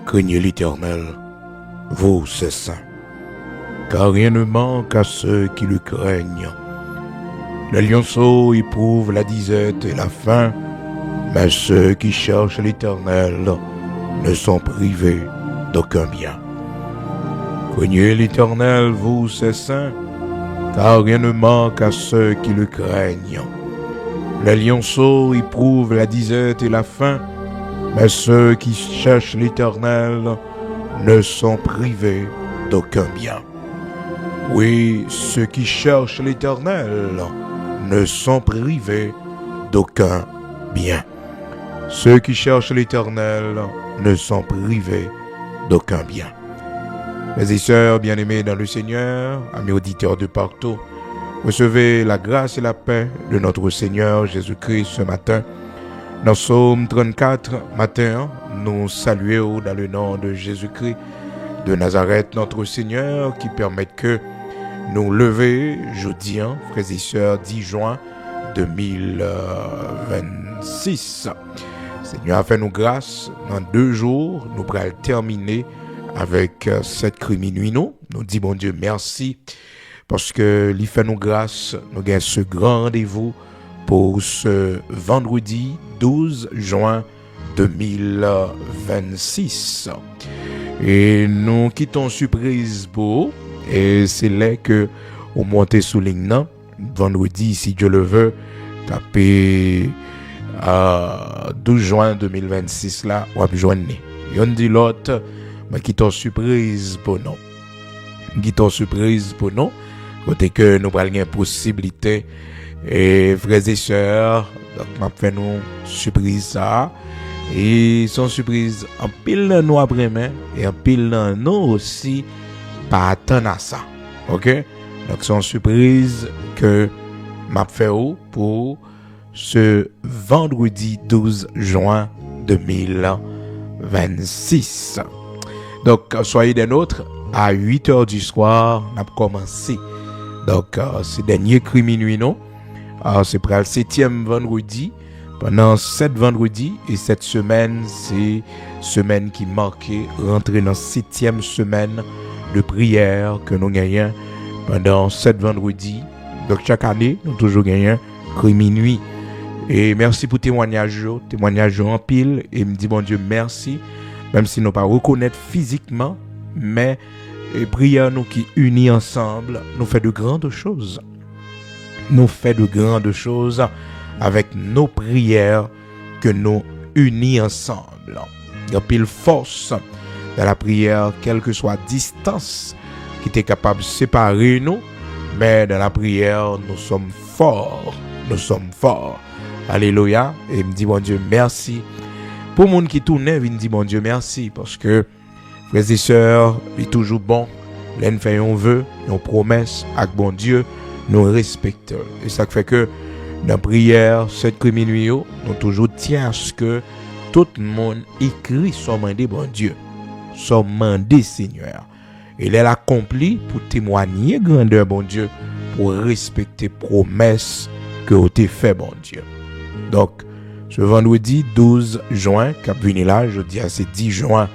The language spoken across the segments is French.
Craignez l'Éternel, vous ses saints, car rien ne manque à ceux qui le craignent. Le lionceau éprouve la disette et la faim, mais ceux qui cherchent l'Éternel ne sont privés d'aucun bien. Craignez l'Éternel, vous ses saints, car rien ne manque à ceux qui le craignent. Le lionceau éprouve la disette et la faim, mais ceux qui cherchent l'Éternel ne sont privés d'aucun bien. Oui, ceux qui cherchent l'Éternel ne sont privés d'aucun bien. Ceux qui cherchent l'Éternel ne sont privés d'aucun bien. Mes et sœurs bien-aimés dans le Seigneur, amis auditeurs de partout, recevez la grâce et la paix de notre Seigneur Jésus-Christ ce matin. Dans Psaume 34, matin, nous saluons dans le nom de Jésus-Christ de Nazareth, notre Seigneur, qui permet que nous lever jeudi, frères et sœurs, 10 juin 2026. Seigneur a fait nous grâce. Dans 2 jours, nous pourrons terminer avec cette minuit. Nous disons, bon Dieu, merci, parce que il fait nous grâce. Nous avons ce grand rendez-vous pour ce vendredi 12 juin 2026. Et nous quittons surprise pour, et c'est là que on monte sous ligne vendredi, si Dieu le veut, taper 12 juin 2026 là, on va joindre. Et on dit l'autre, mais quittons surprise pour nous. Quittons surprise pour nous, côté que nous avons une possibilité. Et frères et sœurs, donc m'a fait nous surprise ça. Et son surprise en pile nous après-main et en pile nous aussi pas attendre à ça. OK? Donc son surprise que m'a fait pour ce vendredi 12 juin 2026. Donc soyez des nôtres à 8h du soir, on a commencé. Donc c'est dernier cri minuit non. C'est pour le 7e vendredi, pendant 7 vendredis, et cette semaine, c'est semaine qui marquait rentrer dans 7e semaine de prière que nous gagnons pendant 7 vendredis. Donc chaque année, nous toujours gagnons cri minuit. Et merci pour témoignage en pile, et me dit bon Dieu merci, même si nous pas reconnaître physiquement, mais prière nous qui unis ensemble, nous fait de grandes choses. Nous fait de grandes choses avec nos prières que nous unis ensemble. Il y a pile force dans la prière, quelle que soit la distance qui est capable de séparer nous, mais dans la prière, nous sommes forts. Nous sommes forts. Alléluia. Et il me dit, bon Dieu, merci. Pour le monde qui tourne, il me dit, bon Dieu, merci. Parce que, frères et sœurs, il est toujours bon. L'un fait un vœu, une promesse avec bon Dieu. Nous respectons. Et ça fait que dans la prière, cette minuit, nous toujours tiens à ce que tout le monde écrit son mandé, bon Dieu, son mandé, Seigneur. Et il est accompli pour témoigner grandeur, bon Dieu, pour respecter promesses que vous avez fait, bon Dieu. Donc, ce vendredi 12 juin, qui venu là, je dis à c'est 10 juin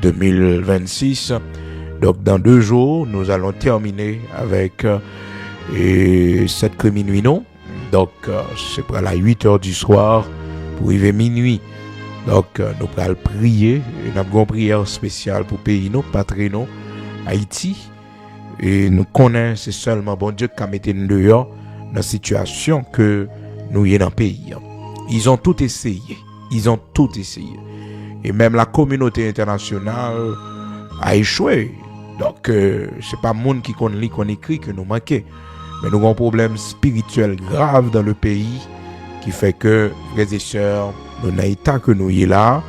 2026. Donc, dans 2 jours, nous allons terminer avec et 7 minuit non. Donc c'est pour la 8h du soir pour arriver minuit. Donc nous allons prier, nous avons une prière spéciale pour pays nous, patrie nous, Haïti. Et nous connaissons c'est seulement bon Dieu qui a mis nous dehors dans la situation que nous y est dans le pays. Ils ont tout essayé. Et même la communauté internationale a échoué. Donc c'est pas monde qui connaît qu'on écrit que nous manquons. Mais nous avons un problème spirituel grave dans le pays qui fait que, frères et sœurs, nous n'avons pas que nous y est là.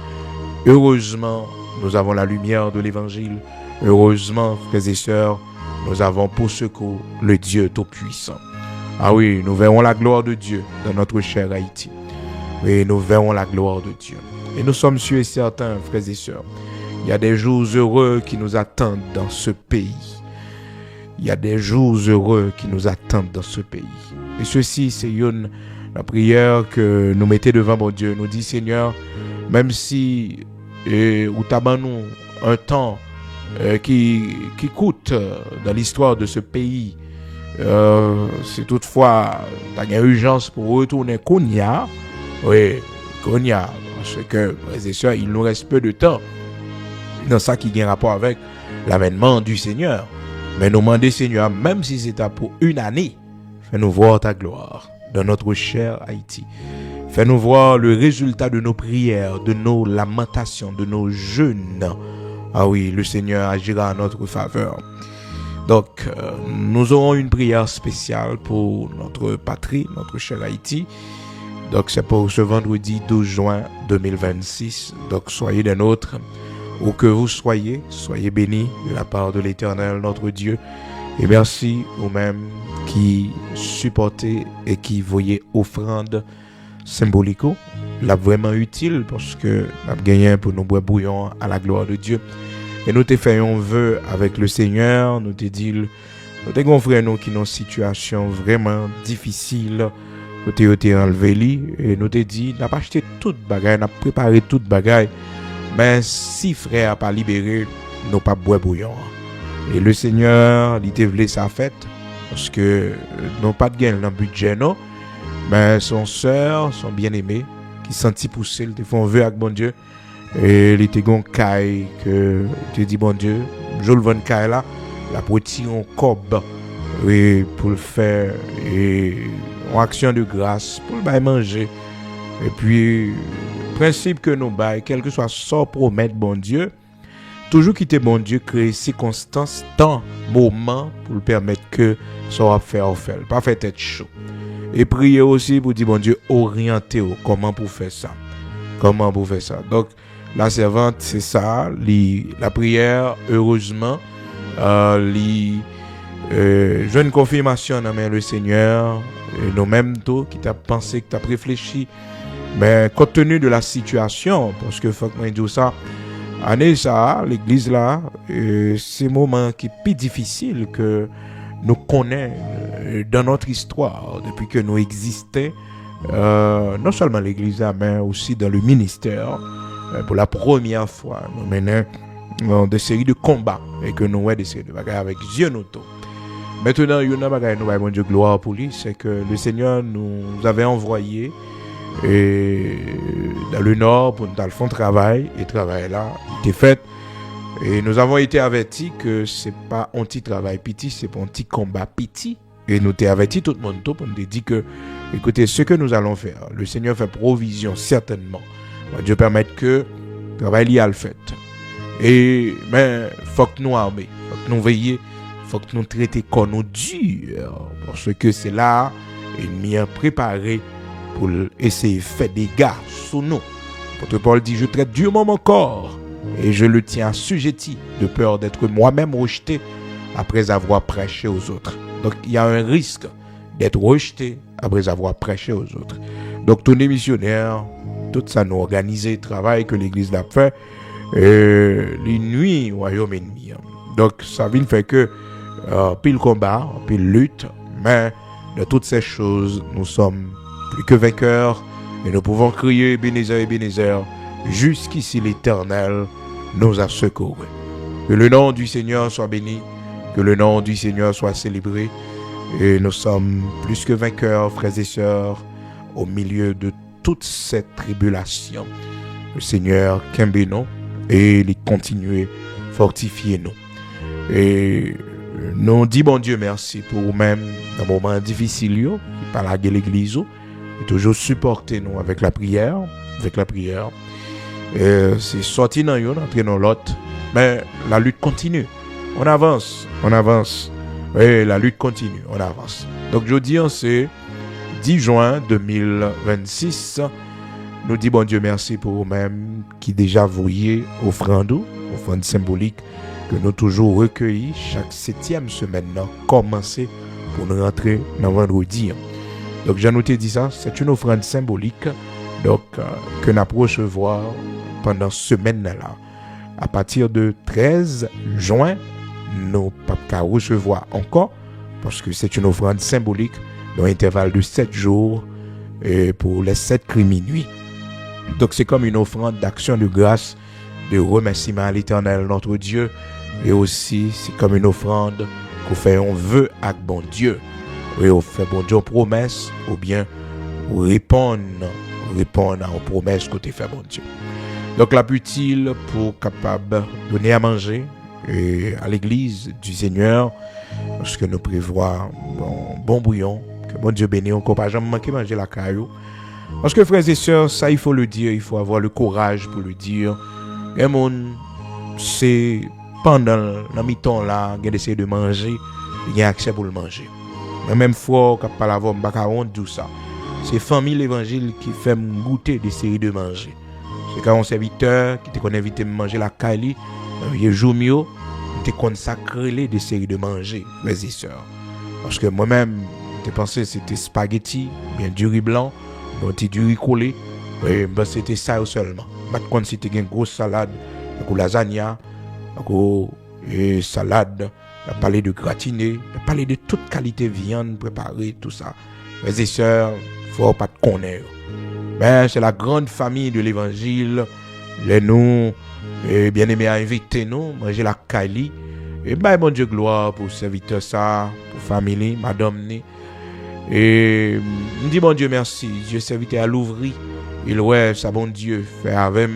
Heureusement, nous avons la lumière de l'évangile. Heureusement, frères et sœurs, nous avons pour secours le Dieu Tout-Puissant. Ah oui, nous verrons la gloire de Dieu dans notre cher Haïti. Oui, nous verrons la gloire de Dieu. Et nous sommes sûrs et certains, frères et sœurs, il y a des jours heureux qui nous attendent dans ce pays. Il y a des jours heureux qui nous attendent dans ce pays. Et ceci, c'est la prière que nous mettons devant mon Dieu. Nous dit, Seigneur, même si ou taban nous un temps qui coûte dans l'histoire de ce pays. C'est toutefois il y a urgence pour retourner Kounia. Oui, Kounia. Parce que, frères et sœurs, il nous reste peu de temps dans ça qui a un rapport avec l'avènement du Seigneur. Mais nous demandons, Seigneur, même si c'est pour une année, fais-nous voir ta gloire dans notre cher Haïti. Fais-nous voir le résultat de nos prières, de nos lamentations, de nos jeûnes. Ah oui, le Seigneur agira en notre faveur. Donc, nous aurons une prière spéciale pour notre patrie, notre cher Haïti. Donc, c'est pour ce vendredi 12 juin 2026. Donc, soyez des nôtres. Où que vous soyez bénis de la part de l'Éternel, notre Dieu. Et merci vous-même qui supportez et qui voyez offrande symbolique. Là, vraiment utile parce que nous avons gagné pour nous boire bouillon à la gloire de Dieu. Et nous te faisons vœu avec le Seigneur. Nous te disons, nous te gonfrons nous qui ont une situation vraiment difficile. Nous te enlevé li et nous te dit, n'a pas acheté toute bagaille, n'a préparé toute bagaille. Mais si frère n'a pas libéré, nous pas boire bouillon. Et le Seigneur, il te voulait sa fête parce que nous pas de gain dans le budget non. Mais son sœur, son bien-aimé, qui sentit pousser, il te font vœu avec bon Dieu. Et il te gon caille que te dit bon Dieu, je le vends caille là, la petit on cob et pour le faire et en action de grâce pour le bail manger. Et puis principe que nous bail, quel que soit ça promettre bon Dieu, toujours quitter bon Dieu créer circonstances, temps, moment pour le permettre que ça va faire pas faire tête chaud. Et prier aussi pour dire bon Dieu orienter comment pour faire ça. Comment pour faire ça. Donc la servante c'est ça, la prière heureusement j'ai une confirmation dans le Seigneur et nous-mêmes tout qui t'a pensé, qui t'a réfléchi. Mais compte tenu de la situation, parce que faut que moi dire ça, année ça, l'église là, c'est un moment qui est plus difficile que nous connaissons dans notre histoire depuis que nous existons, non seulement l'église là, mais aussi dans le ministère. Pour la première fois, nous menons des séries de combats et que nous avons des séries de bagages avec Dieu nous tout. Maintenant, il y a une bagaille, nous avons Dieu gloire pour lui, c'est que le Seigneur nous avait envoyé et dans le nord pour nous faire le travail et travail là était fait et nous avons été avertis que c'est pas un petit travail petit, c'est pas un petit combat petit et nous t'ai averti tout le monde pour nous dire que écoutez ce que nous allons faire, le Seigneur fait provision certainement, Dieu permette que le travail y a le fait et mais faut que nous armer, faut que nous veiller, faut que nous traiter comme nous dur parce que c'est là ennemi a préparé pour essayer de faire des dégâts sur nous. L'apôtre Paul dit, je traite durement mon corps et je le tiens assujetti de peur d'être moi-même rejeté après avoir prêché aux autres. Donc, il y a un risque d'être rejeté après avoir prêché aux autres. Donc, tous les missionnaires, tout ça nous organisé, le travail que l'Église a fait, les nuits, royaume ennemi. Donc, ça vient faire que pile combat, pile lutte, mais de toutes ces choses, nous sommes plus que vainqueurs et nous pouvons crier Ebenezer, Ebenezer, jusqu'ici l'Éternel nous a secourus. Que le nom du Seigneur soit béni, que le nom du Seigneur soit célébré et nous sommes plus que vainqueurs, frères et sœurs, au milieu de toute cette tribulation. Le Seigneur kembe nous et il continue à fortifier nous. Et nous disons bon Dieu merci pour vous-même dans un moment difficile, qui parle à l'église. Et toujours supporter nous avec la prière. C'est sorti dans yon, entrer dans l'autre. Mais la lutte continue. On avance. Oui, la lutte continue, on avance. Donc je dis, c'est 10 juin 2026. Nous disons bon Dieu merci pour vous-même qui déjà voyez offrande symbolique que nous toujours recueillis chaque 7e semaine, commencer pour nous rentrer dans vendredi. Donc, j'ai noté dit ça, c'est une offrande symbolique donc, que nous allons recevoir pendant ce semaine-là. À partir de 13 juin, nous ne pouvons pas recevoir encore parce que c'est une offrande symbolique dans un intervalle de 7 jours et pour les 7 minuit. Donc, c'est comme une offrande d'action de grâce de remerciement à l'Éternel, notre Dieu. Et aussi, c'est comme une offrande qu'on fait un vœu à bon Dieu. Et on fait bon Dieu une promesse, ou bien on répondre à une promesse que tu fait bon Dieu. Donc, la plus utile pour capable donner à manger à l'église du Seigneur, parce que nous prévoyons bon bouillon, que bon Dieu bénisse, on ne peut pas jamais manquer manger la caillou. Parce que frères et sœurs, ça il faut le dire, il faut avoir le courage pour le dire. Et mon, c'est pendant le mi-temps là, il y a d'essayer de manger, il y a accès pour le manger. Mais même fois, quand pas la voix, je ne tout ça. C'est famille l'évangile qui fait goûter des séries de manger. C'est quand un serviteur qui te connaît invité à manger la caille, il joue mieux, te consacré des séries de manger, frères et sœurs. Parce que moi-même, j'ai pensé que c'était spaghetti, bien du riz blanc, du riz collé, et c'était ça seulement. Par contre, c'était une grosse salade, une lasagna, une salade, on parlait de gratiné, on parlait de toute qualité de viande préparée, tout ça. Frères et sœurs, il ne faut pas te connaître. Mais c'est la grande famille de l'évangile, les nous, bien-aimés à inviter nous, manger la caille. Et bon Dieu gloire pour serviteur ça, pour famille, madame ni. Et me dit bon Dieu merci, Dieu serviteur à l'ouvrir. Il ouais ça bon Dieu fait avec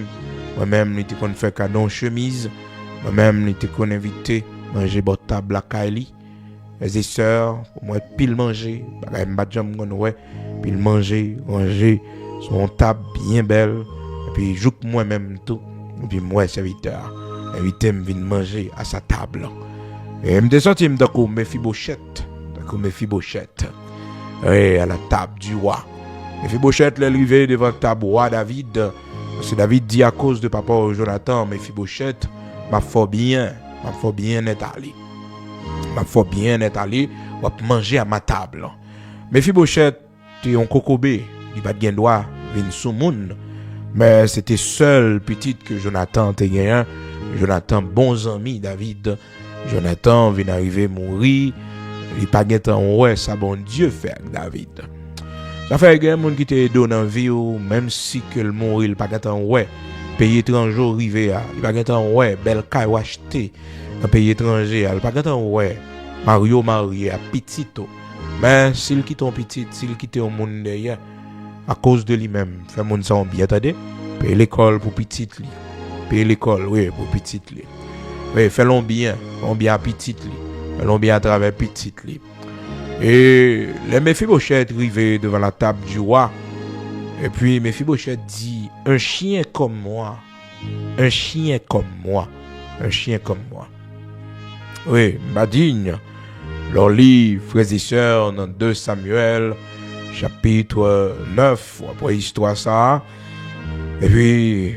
moi-même n'était qu'on fait cadeau chemise, moi-même n'était qu'on invité manger bon table la caille. Les et sœurs, moi pile manger, bagay m'badjam qu'on ouais, pile manger son table bien belle et puis joue moi-même tout. Et puis moi serviteur invité me venir manger à sa table. Et me descendit me d'accord Mephibosheth, et à la table du roi. Mephibosheth l'arrivée devant la table roi David. C'est David dit à cause de papa Jonathan, Mephibosheth m'a fort bien être allé, on va manger à ma table. Mephibosheth était un cocobé, il pas de droit venir sous monde. Mais c'était seul petite que Jonathan était gagné. Jonathan, bons amis David. Jonathan vient d'arriver mourir. Il pas gagné ouais, ça bon Dieu fait avec David. Ça fait que monde qui te donne en vie même si que le mourir il pas gagné ouais. Pays étranger arrivé il pas gagné ouais, belle caille ou acheter dans pays étranger, il pas gagné ouais. Mario marié à petito. Mais s'il quitte un petit, s'il quitte un monde derrière à cause de lui-même, fait mon sang bien attendez, paye l'école pour petite li. Paye l'école oui pour petite li. Oui, fais-le bien à petite li. Fais-le bien à travers petite li. Et les Mephibosheth arrivés devant la table du roi. Et puis Mephibosheth dit un chien comme moi. Oui, Madigne. Leur livre, frères et sœurs, dans 2 Samuel, chapitre 9, après histoire ça. Et puis,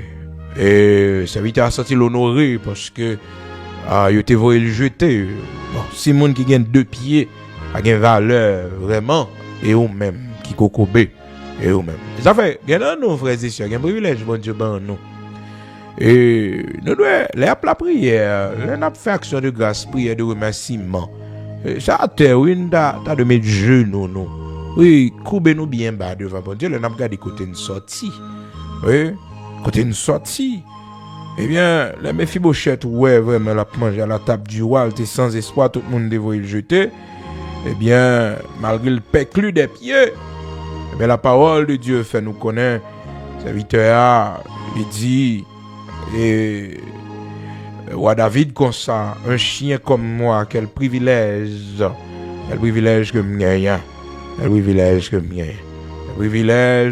serviteur a senti l'honorer parce que il était voulu le jeter. Bon, si monde qui gagne 2 pieds, a gagne valeur vraiment, et ou même qui kokobé, et ou même. Ça fait, gagne nous frères et sœurs, gagne privilège bon Dieu ban nous. Et nous devons les appeler la prière, les n'a fait action de grâce, prière de remerciement. Ça a été oui, t'as de mettre genoux nous. Oui, courbez-nous bien bas devant bon Dieu, le n'a pas côté une sortie. Oui, côté une sortie. Eh bien, les Mephibosheth, ouais, vraiment, la manger à la table du roi, était sans espoir, tout le monde devait le jeter. Eh bien, malgré le péclu des pieds, eh bien, la parole de Dieu fait nous connaître. Serviteur, il dit, et roi David comme ça, un chien comme moi, quel privilège que me gagne, quel privilège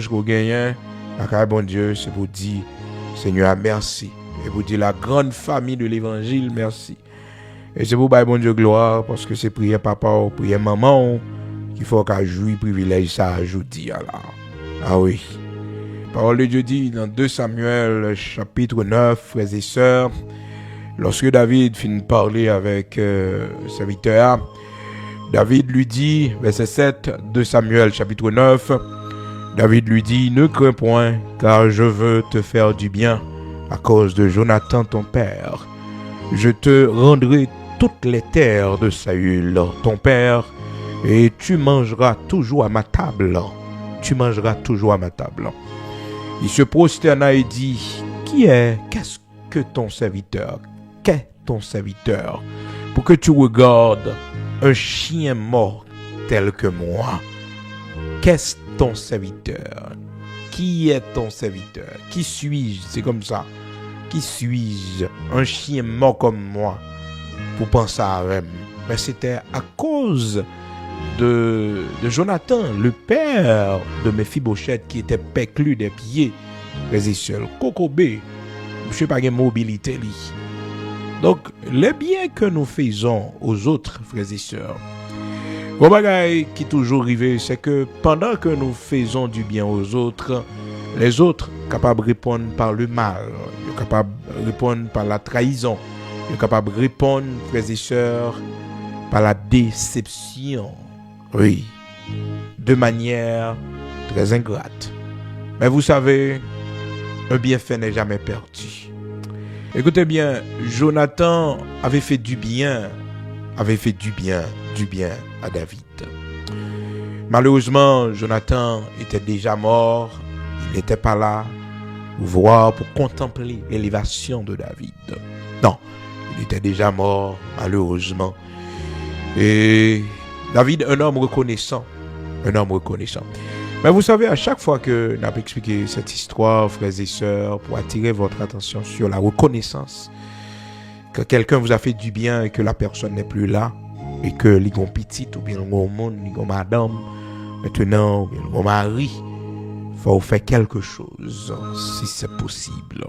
que gagne, la bon Dieu, c'est pour dire, Seigneur, merci. Et pour dire la grande famille de l'évangile, merci. Et c'est pour bailler bon Dieu gloire, parce que c'est prière papa ou prière maman qu'il faut qu'à jouir privilège ça aujourd'hui. Ah oui. La parole de Dieu dit dans 2 Samuel chapitre 9, frères et sœurs, lorsque David finit de parler avec serviteur, David lui dit, verset 7, 2 Samuel chapitre 9, David lui dit, ne crains point, car je veux te faire du bien à cause de Jonathan ton père. Je te rendrai toutes les terres de Saül, ton père, et tu mangeras toujours à ma table. Il se prosterna et dit, qu'est-ce que ton serviteur? Qu'est ton serviteur? Pour que tu regardes un chien mort tel que moi. Qu'est-ce ton serviteur? Qui est ton serviteur? Qui suis-je? C'est comme ça. Qui suis-je? Un chien mort comme moi pour penser à Rem. Mais c'était à cause de Jonathan, le père de Mephibosheth, qui était péclu des pieds, frères et sœurs. Kokobé, je sais pas quelle mobilité. Donc, les biens que nous faisons aux autres, frères et sœurs, le bagage qui est toujours arrivé, c'est que pendant que nous faisons du bien aux autres, les autres sont capables de répondre par le mal, ils sont capables de répondre par la trahison, ils sont capables de répondre, frères et sœurs, par la déception. Oui, de manière très ingrate. Mais vous savez, un bienfait n'est jamais perdu. Écoutez bien, Jonathan avait fait du bien à David. Malheureusement, Jonathan était déjà mort, il n'était pas là pour voir, pour contempler l'élévation de David. Non, il était déjà mort, malheureusement. Et David, un homme reconnaissant. Mais vous savez, à chaque fois que nous avons expliqué cette histoire, frères et sœurs, pour attirer votre attention sur la reconnaissance, que quelqu'un vous a fait du bien et que la personne n'est plus là, et que l'on petit ou bien l'on monde, l'on madame, maintenant, l'on mari, il faut faire quelque chose, si c'est possible.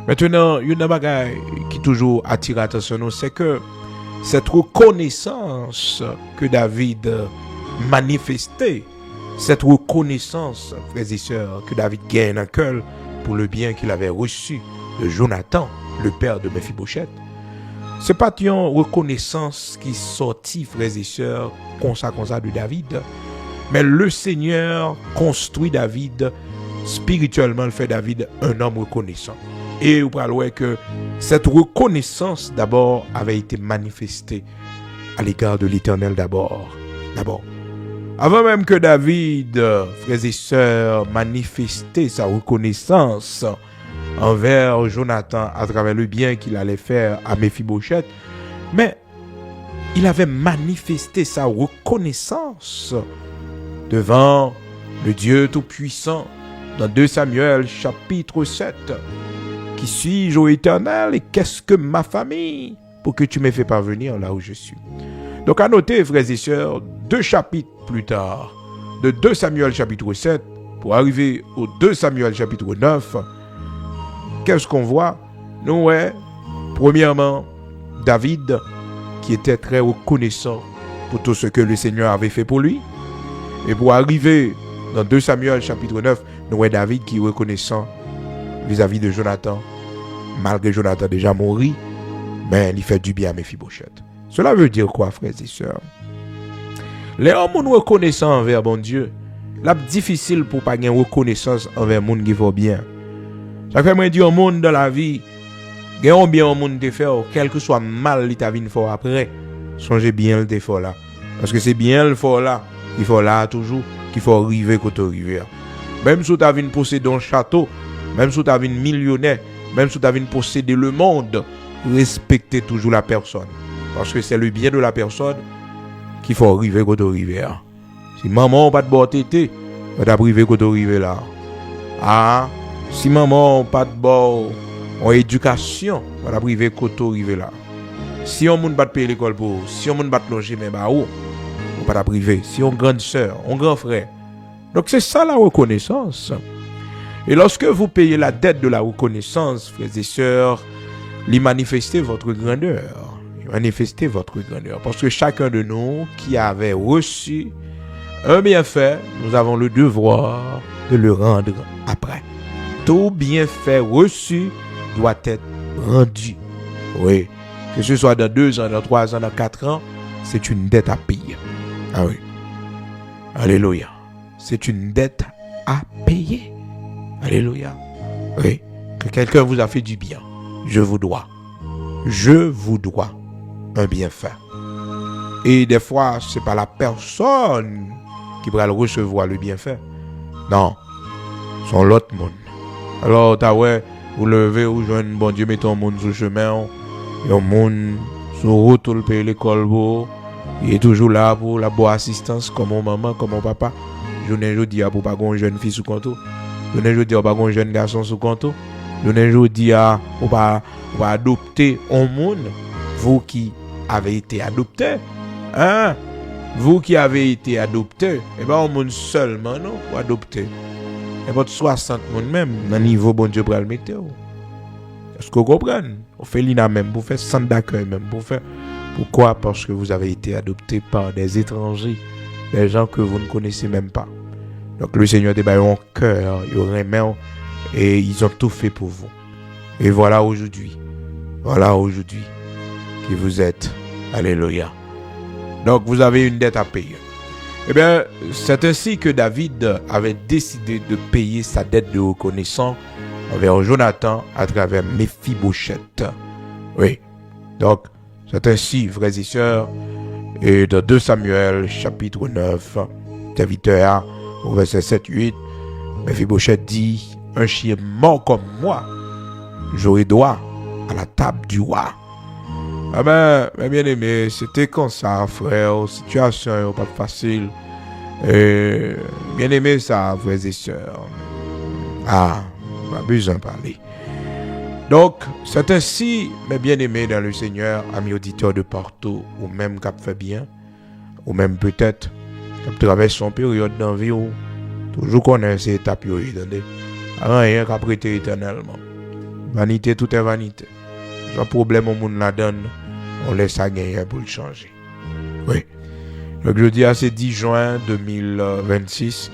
Maintenant, il y a une bagaille qui toujours attire l'attention, c'est que cette reconnaissance que David manifestait, cette reconnaissance, frères et sœurs, que David gagne en cœur pour le bien qu'il avait reçu de Jonathan, le père de Mephibosheth, c'est pas une reconnaissance qui sortit, frères et sœurs, comme ça de David, mais le Seigneur construit David spirituellement, le fait David un homme reconnaissant. Et vous voyez que cette reconnaissance d'abord avait été manifestée à l'égard de l'Éternel d'abord. Avant même que David, frères et sœurs, manifestait sa reconnaissance envers Jonathan à travers le bien qu'il allait faire à Mephibosheth, mais il avait manifesté sa reconnaissance devant le Dieu Tout-Puissant dans 2 Samuel chapitre 7. Qui suis-je, ô Éternel, et qu'est-ce que ma famille pour que tu m'aies fait parvenir là où je suis? Donc à noter, frères et sœurs, 2 chapitres plus tard, de 2 Samuel chapitre 7, pour arriver au 2 Samuel chapitre 9, qu'est-ce qu'on voit? Nous, premièrement, David, qui était très reconnaissant pour tout ce que le Seigneur avait fait pour lui. Et pour arriver dans 2 Samuel chapitre 9, nous, David qui est reconnaissant vis-à-vis de Jonathan, malgré Jonathan déjà mort, mais il fait du bien à Mephibosheth. Cela veut dire quoi, frères et sœurs? Les hommes nous reconnaissant envers bon Dieu, c'est difficile pour pas avoir reconnaissance envers le monde qui va bien. Ça fait moi dire au monde dans la vie, gagne bien au monde te faire, quel que soit mal il t'a vu faire après, songez bien le défaut là, parce que c'est bien le fort là, il faut là toujours, qu'il faut arriver quand tu arrives. Même si tu as vu posséder un château, même si tu as vu millionnaire, même si tu as vu posséder le monde, respectez toujours la personne. Parce que c'est le bien de la personne qu'il faut arriver quand tu arrives. Si maman n'a pas de bon tété, tu vas arriver quand tu arrives là. Ah, si maman n'a pas de bon éducation, tu vas arriver quand tu arrives là. Si on ne va pas payer l'école pour, si on ne va pas loger, mais bah où, on va pas priver. Si on grande sœur, on grand frère. Donc c'est ça la reconnaissance. Et lorsque vous payez la dette de la reconnaissance, frères et sœurs, lui manifestez votre grandeur. Manifestez votre grandeur. Parce que chacun de nous qui avait reçu un bienfait, nous avons le devoir de le rendre après. Tout bienfait reçu doit être rendu. Oui. Que ce soit dans 2 ans, dans 3 ans, dans 4 ans, c'est une dette à payer. Ah oui. Alléluia. C'est une dette à payer. Alléluia. Oui. Que quelqu'un vous a fait du bien. Je vous dois un bienfait. Et des fois, c'est pas la personne qui va le recevoir le bienfait. Non. C'est l'autre monde. Alors, Vous levez, vous joignez, bon Dieu, mettez un monde sur le chemin, et un monde sur route, le paye l'école, il est toujours là pour la bonne assistance, comme mon maman, comme mon papa. Je ne dis pour pas qu'on jeune fille sous compte. Je ne dis pas qu'on jeune garçon sous compte. Je ne dis pour pas adopter un monde, vous qui avez été adopté. Hein? Vous qui avez été adopté, et bien, un monde seulement, non, pour adopter. Et pas 60 monde même, dans le niveau bon Dieu pour le mettre. Est-ce que vous comprenez? On fait l'INA même, pour faire centre d'accueil même, pour faire. Pourquoi? Parce que vous avez été adopté par des étrangers, des gens que vous ne connaissez même pas. Donc le Seigneur a un cœur, il remet et ils ont tout fait pour vous. Et voilà aujourd'hui qui vous êtes. Alléluia. Donc vous avez une dette à payer. Eh bien, c'est ainsi que David avait décidé de payer sa dette de reconnaissance envers Jonathan à travers Méphibosheth. Oui. Donc, c'est ainsi, frères et sœurs, et dans 2 Samuel, chapitre 9, serviteur, au verset 7-8, Méphibosheth dit, un chien mort comme moi, j'aurai droit à la table du roi. Ah ben, bien aimé, c'était comme ça, frère, situation n'est pas facile. Bien aimé ça, frères et sœurs. Ah, pas besoin de parler. Donc, c'est ainsi, mes bien-aimés dans le Seigneur, amis auditeurs de partout, ou même qui fait bien, ou même peut-être qui traverse son période d'envie, ou toujours connaît ces étapes, rien qu'à prêter éternellement. Vanité, tout est vanité. Un problème au monde la donne, on laisse ça gagner pour le changer. Oui. Donc, je dis à ce 10 juin 2026,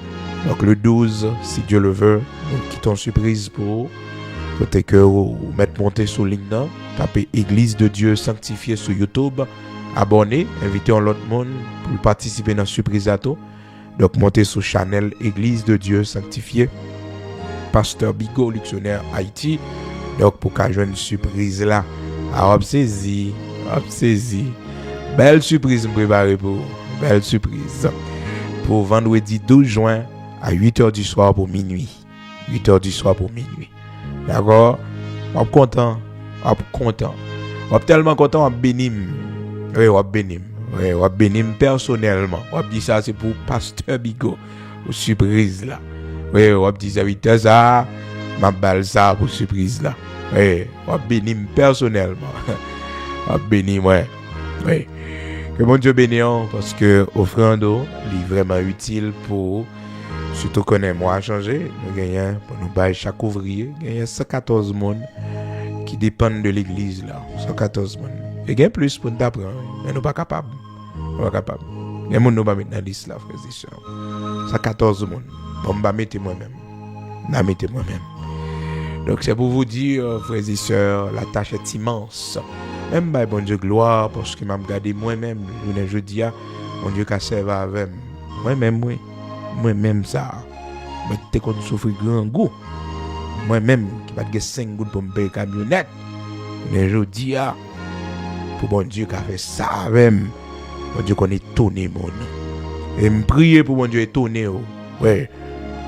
donc le 12, si Dieu le veut, nous quittons surprise pour vous. Peut-être que vous mettez monter sur LinkedIn, tapez Église de Dieu sanctifiée sur YouTube, abonnez, invitez l'autre monde pour participer dans la surprise à tout. Donc montez sur Channel Église de Dieu sanctifiée, Pasteur Bigot, Luxionnaire Haïti. Donc pour qu'à jouer une surprise là, à saisi. Belle surprise me préparer pour vous. Belle surprise. Pour vendredi 12 juin à 8h du soir pour minuit. 8h du soir pour minuit. D'accord? Je suis content. Je suis tellement content, je suis béni. Oui, je suis béni. Oui, je suis béni personnellement. Je dis ça, c'est pour Pasteur Bigot. Pour surprise là. Oui, je dis ça, 8h ça. Je balle ça pour surprise là. Oui, je suis béni personnellement. Je suis béni, ouais. Oui. Que mon Dieu bénisse parce que offrande est vraiment utile pour. Surtout qu'on est moi à changer, nous gagnons pour nous bailler chaque ouvrier, il y a 114 personnes qui dépendent de l'église là, 114 personnes. Et il y a plus pour nous apprendre, mais nous ne sommes pas capables. Il y a des gens qui nous mettre dans la liste là, frères et sœurs. 114 personnes. Bon, je vais mettre moi-même. Donc c'est pour vous dire, frères et sœurs, la tâche est immense. Même by bon Dieu gloire, parce que je vais regarder moi-même, je dis, mon Dieu qui servi avec moi-même, oui. Moi-même ça, je suis contre souffrir grand goût. Moi-même, qui va te 5 gouttes pour me payer camionnette. Mais je dis, pour bon Dieu qui a fait ça avec moi, bon Dieu qu'on est étonné, mon. Et me prier pour bon Dieu étonné. Ouais.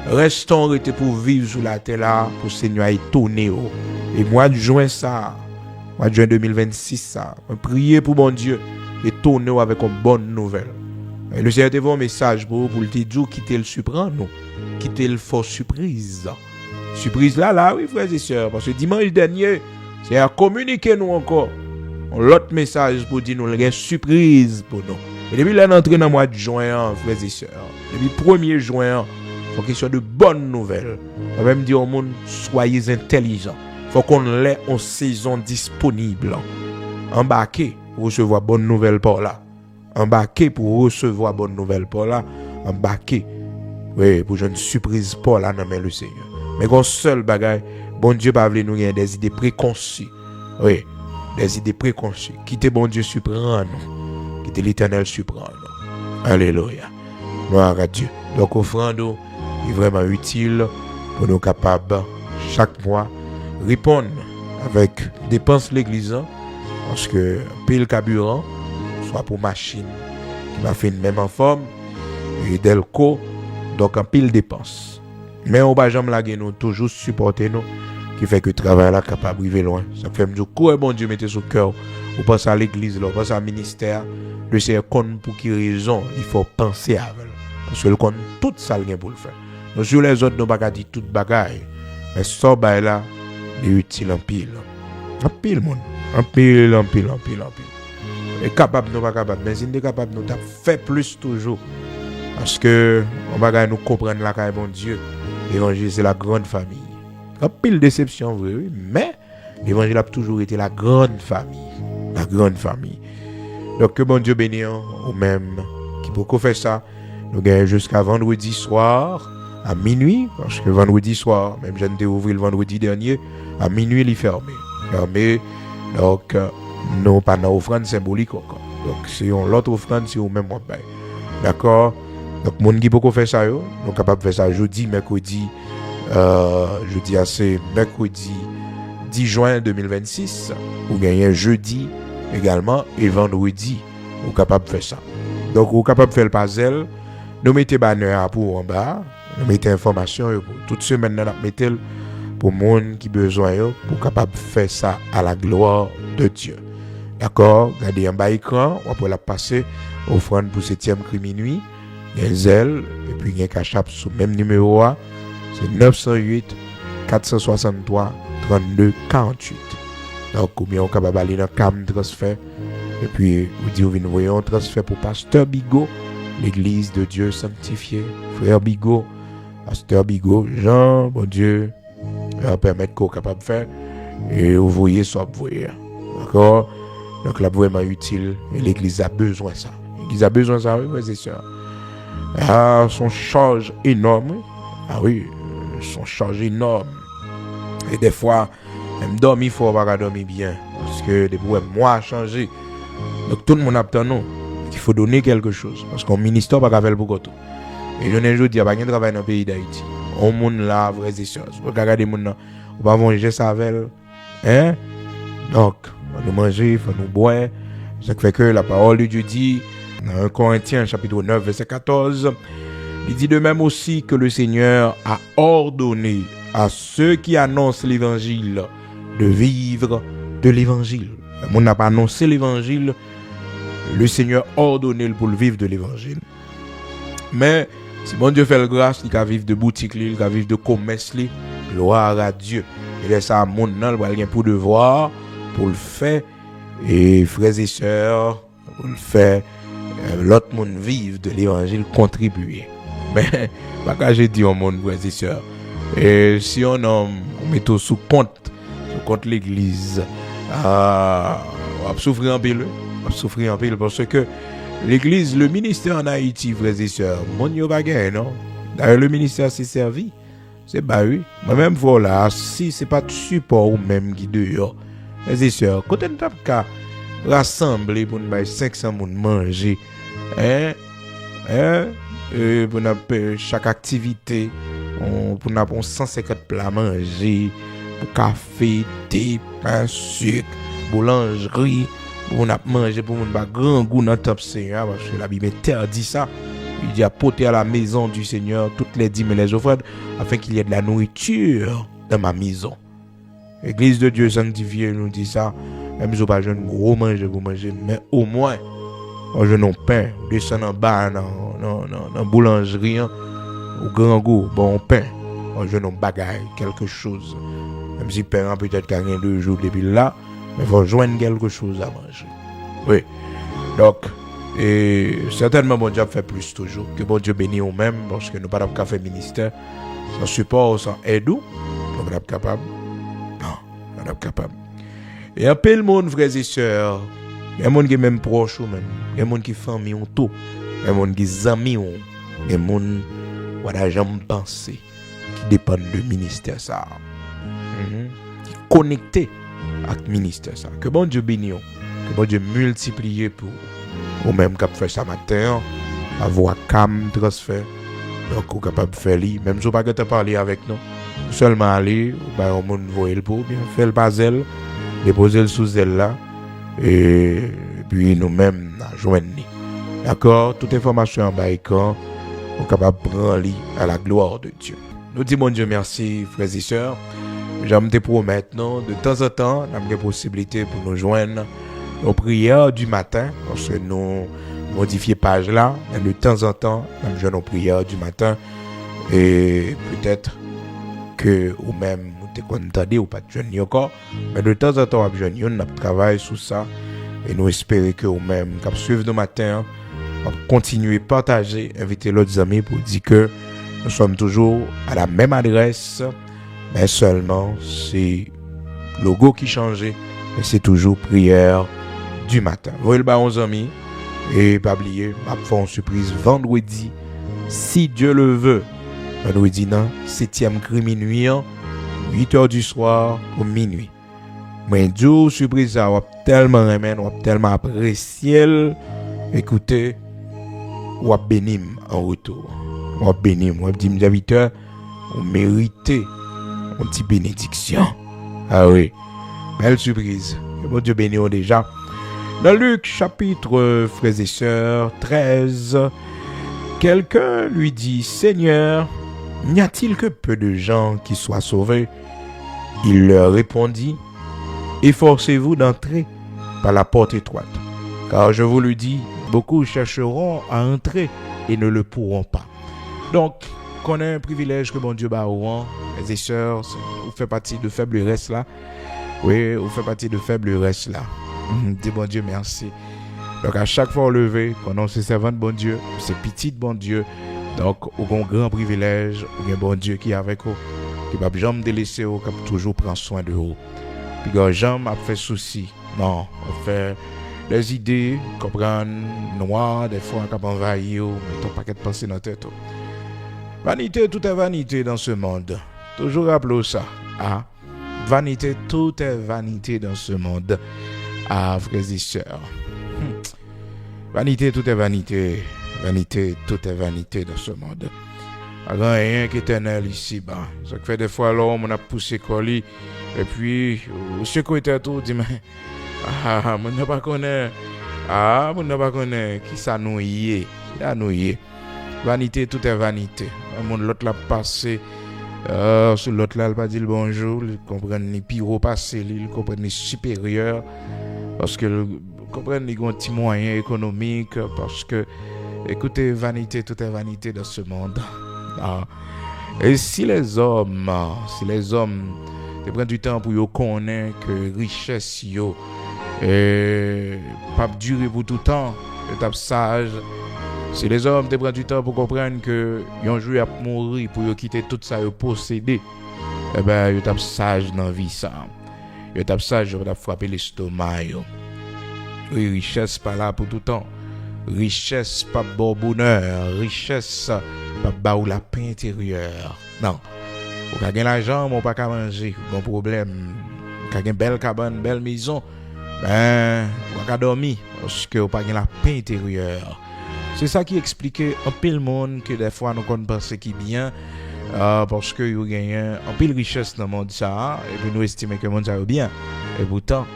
Restons arrêtés pour vivre sur la terre là, pour le Seigneur étonné. Et mois de juin ça, mois de juin 2026 ça, me prier pour bon Dieu étonné avec une bonne nouvelle. Et le Seigneur te voit un message pour le dire, quitter le surprendre, quitter le fausse surprise. Surprise là, oui, frères et sœurs, parce que dimanche dernier, c'est à communiquer nous encore. L'autre message pour dire nous, il y a une surprise pour nous. Et depuis l'entrée dans le mois de juin, frères et sœurs, depuis le 1er juin, il faut qu'il soit de bonnes nouvelles. On va même dire au monde, soyez intelligents. Il faut qu'on ait en saison disponible. Embarquez pour recevoir bonnes nouvelles par là. Embarqué pour recevoir bonne nouvelle pour là, embarqué oui, pour une surprise pour là, non mais le Seigneur. Mais qu'on seul bagaille, bon Dieu pas voulu nous gagner des idées préconçues. Oui, des idées préconçues. Quittez bon Dieu surprendre nous. Quittez l'Éternel surprendre nous. Alléluia. Gloire à Dieu. Donc offrande est vraiment utile pour nous capables chaque mois répondre avec dépenses l'église parce que pile carburant soit pour machine qui m'a fait une même en forme et Delco donc en pile dépense mais on va jamais laguer nous toujours supporter nous qui fait que le travail là capable d'arriver loin. Ça fait me dire quoi bon Dieu mettez sur cœur. Ou pense à l'église là, ou pense à ministère, le Seigneur connaît pour qui raison, il faut penser à elle. Parce que le connaît tout ça le pour le faire. Donc sur les autres nous pas dire toute bagaille. Mais ça bail là, il est utile en pile. En pile monde. En pile. Et capable nous pas capable, mais si nous capable nous fait plus toujours. Parce que on va nous comprendre la caille bon Dieu. L'évangile c'est la grande famille. En pile déception vrai, oui, mais l'évangile a toujours été la grande famille. La grande famille. Donc que bon Dieu bénisse ou même qui peut faire ça. Nous gagnons jusqu'à vendredi soir à minuit, parce que vendredi soir, même je n'ai ouvert le vendredi dernier, à minuit il est fermé. Donc nous pas dans offrande symbolique encore. Donc c'est l'autre offrande c'est au même moment. D'accord? Donc mon qui peut faire ça yo, nous capable faire ça jeudi, mercredi jeudi c'est mercredi 10 juin 2026 ou gagner jeudi également et vendredi ou capable faire ça. Donc ou capable faire le puzzle, nous mettez banner pour en bas, nous mettez information pour toute semaine nous mettez pour monde qui besoin pour capable faire ça à la gloire de Dieu. D'accord? Regardez en bas écran, on peut la passer offrande pour 7e cri minuit, il y a zèle et puis il y a cachap sous même numéro A, c'est 908 463 32 48. Donc, ou bien on capable aller dans cam transfert et puis vous dites vous venez voyer un transfert pour pasteur Bigot, l'église de Dieu sanctifié, frère Bigot, pasteur Bigot, Jean, bon Dieu, permettre qu'on capable de faire et vous voyez ça vous voyez. D'accord? Donc là vraiment utile et l'église a besoin de ça. L'église a besoin de ça, oui, c'est sûr. Ah, son charge énorme. Ah oui, son charge énorme. Et des fois, même dormir, il faut pas dormir bien. Parce que des fois, moi a changé. Donc tout le monde a besoin qu'il faut donner quelque chose. Parce qu'on ministère pas faire beaucoup tout. Et je ne dis pas qu'il y a travail dans le pays d'Haïti. On monde là, vrai et sûr. Vous regardez les gens, on va manger ça avec. Hein? Donc, il faut nous manger, il faut nous boire. Ce qui fait que la parole de Dieu dit, dans 1 Corinthiens chapitre 9, verset 14, il dit de même aussi que le Seigneur a ordonné à ceux qui annoncent l'évangile de vivre de l'évangile. On n'a pas annoncé l'évangile, le Seigneur a ordonné pour le vivre de l'évangile. Mais si mon Dieu fait le grâce, il va vivre de boutique, il va vivre de commerce, gloire à Dieu. Et laisse ça à mon nom, il va pour devoir, pour le faire, et frères et sœurs, pour le faire, l'autre monde vive de l'évangile, contribuer. Mais, pas j'ai dit au monde, frères et sœurs, et si on met tout sous compte l'église, on va souffrir un peu, parce que l'église, le ministère en Haïti, frères et sœurs, mon yo bagay, non? D'ailleurs, le ministère s'est servi. C'est bah oui. Moi-même, voilà, si c'est pas de support ou même qui dehors, frères et sœurs, quand on tape qu'à rassembler pour nous 500 personnes manger, pour nous chaque activité, pour nous 150 plats manger, pour café, thé, pain, sucre, boulangerie, pour nous manger, pour nous grand goût dans top Seigneur, parce que la Bible interdit ça. Il dit apporter à la maison du Seigneur toutes les dîmes et les offrandes, afin qu'il y ait de la nourriture dans ma maison. L'église de Dieu sanctifiée nous dit ça. Même si vous n'avez pas un gros manger pour manger, mais au moins, on a un pain, descend en bas dans la boulangerie, au grand goût, bon pain, on a un bagaille, quelque chose. Même si pain peut-être qu'il y a 2 jours depuis là, mais il faut joindre quelque chose à manger. Oui. Donc, et certainement, bon Dieu fait plus toujours. Que bon Dieu bénisse nous-mêmes, parce que nous ne pouvons pas faire ministère sans support, sans aide. Nous ne sommes pas capables. Non, nous ne sommes pas capables. Et un peu le monde, frères et sœurs, il y a des gens qui sont même proches, il y a des gens qui sont famille, il y a des gens qui sont amis, il y a des gens qui ont pensé, qui dépendent du ministère. Ça. Qui sont connectés avec le ministère. Ça. Que bon Dieu bénisse, que bon Dieu multiplie pour ou même cap faire ça matin, avoir cam transfert. Donc, ou capable de faire li, même si vous pas que parler avec nous, seulement aller, ben on monde voyer le pour bien faire le puzzle, déposer le sous elle là et puis nous-mêmes joindre. D'accord, toute information en bas écran, on capable prendre li à la gloire de Dieu. Nous disons bon Dieu merci frères et sœurs j'aime te promettre, non, de temps en temps, on a des possibilités pour nous joindre aux prières du matin, parce que nous modifions page là, et de temps en temps, on joue nos prières du matin, et peut-être que, ou même, vous êtes contenté ou pas de jeune encore, mais de temps en temps, on travaille sur ça, et nous espérons que vous-même, quand vous suivez nos matins, continuez à partager, inviter l'autre amis pour dire que nous sommes toujours à la même adresse, mais seulement c'est le logo qui change, mais c'est toujours prière du matin. Voyez le baron amis, et pas oublier, ma faire une surprise vendredi, si Dieu le veut. Vendredi, 7e cri minuit, 8h du soir au minuit. Mais Dieu, surprise, on va tellement aimer, on va tellement apprécier. Écoutez, on va bénir en retour. On va bénir, on va dire, mes auditeurs, on mérite une petite bénédiction. Ah oui, belle surprise. Bon Dieu bénit déjà. Dans Luc, chapitre, frères et sœurs, 13, quelqu'un lui dit, Seigneur, n'y a-t-il que peu de gens qui soient sauvés? Il leur répondit, efforcez-vous d'entrer par la porte étroite, car je vous le dis, beaucoup chercheront à entrer et ne le pourront pas. Donc, qu'on ait un privilège que bon Dieu bat au rang, mes sœurs, vous faites partie de faible reste là. Oui, vous faites partie de faible reste là. Dis bon Dieu merci. Donc à chaque fois levé, qu'on a ses servants de bon Dieu, c'est petit de bon Dieu. Donc, au grand privilège, au bon Dieu qui est avec vous, qui ne va jamais délaisser vous, qui toujours prend soin de vous. Puis quand jamais a fait souci, non, on fait des idées, comprendre, noires, des fois, quand on va y mettre un paquet de pensées dans la tête. Vanité, tout est vanité dans ce monde. Toujours rappelez ça. Ah, vanité, tout est vanité dans ce monde. Ah, frères et sœurs. Vanité, tout est vanité. Vanité, tout est vanité dans ce monde. Alors, rien qui est éternel ici-bas. Ça fait des fois, l'homme, on a poussé colis. Et puis, au secrétaire tout dit, mais, on ne pas connaît. On ne pas connaît. Qui ça nous y est? Il a nous y est. Vanité, tout est vanité. L'autre l'a passé. Sur l'autre là, il pas dit le bonjour. Il comprend les pyros passés. Il comprend les supérieurs. Parce que, il comprend les petits moyens économiques. Parce que, écoutez, vanité, tout est vanité dans ce monde. Et si les hommes ils prennent du temps pour connaître que richesse yo pas durer pour tout le temps, étape sage. Si les hommes te prennent du temps pour comprendre que ils ont joué à mourir pour quitter tout ça et posséder, eh ben ils tapent sage dans la vie ça. Ils tapent sage pour frapper l'estomac yo. Oui, richesse pas là pour tout le temps. Richesse pas bon bonheur, richesse pas ba ou la paix intérieure. Non. Ou ka gen l'argent, mon pas qu'à manger, bon problème. Ka gen belle cabane, belle maison, ben ou ka dormir parce que ou pas gen la paix intérieure. C'est ça qui explique un pile monde que des fois nous qu'on pense qui bien parce que yo gagne un pile richesse dans le monde ça et puis nous estimons que le monde ça va bien. Et pourtant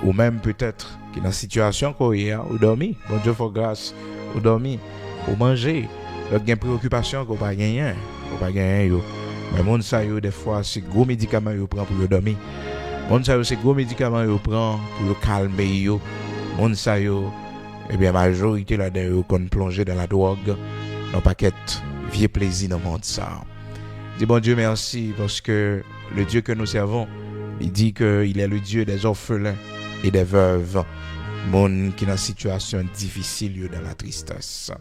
ou même peut-être qui dans situation qu'on est ou dormir, bon Dieu faut grâce, ou dormir, ou manger, l'autre gain préoccupation qu'on pas gagner, yo. Mais monde ça yo des fois c'est gros médicaments yo prend pour dormir. Monde ça yo c'est gros médicaments yo prend pour calmer yo. Monde ça yo eh bien majorité là-dedans yo qu'on plonger dans la drogue, dans paquet vieux plaisir dans monde ça. Dis bon Dieu merci parce que le Dieu que nous servons, il dit que il est le Dieu des orphelins et des veuves, monde qui est dans une situation difficile dans la tristesse.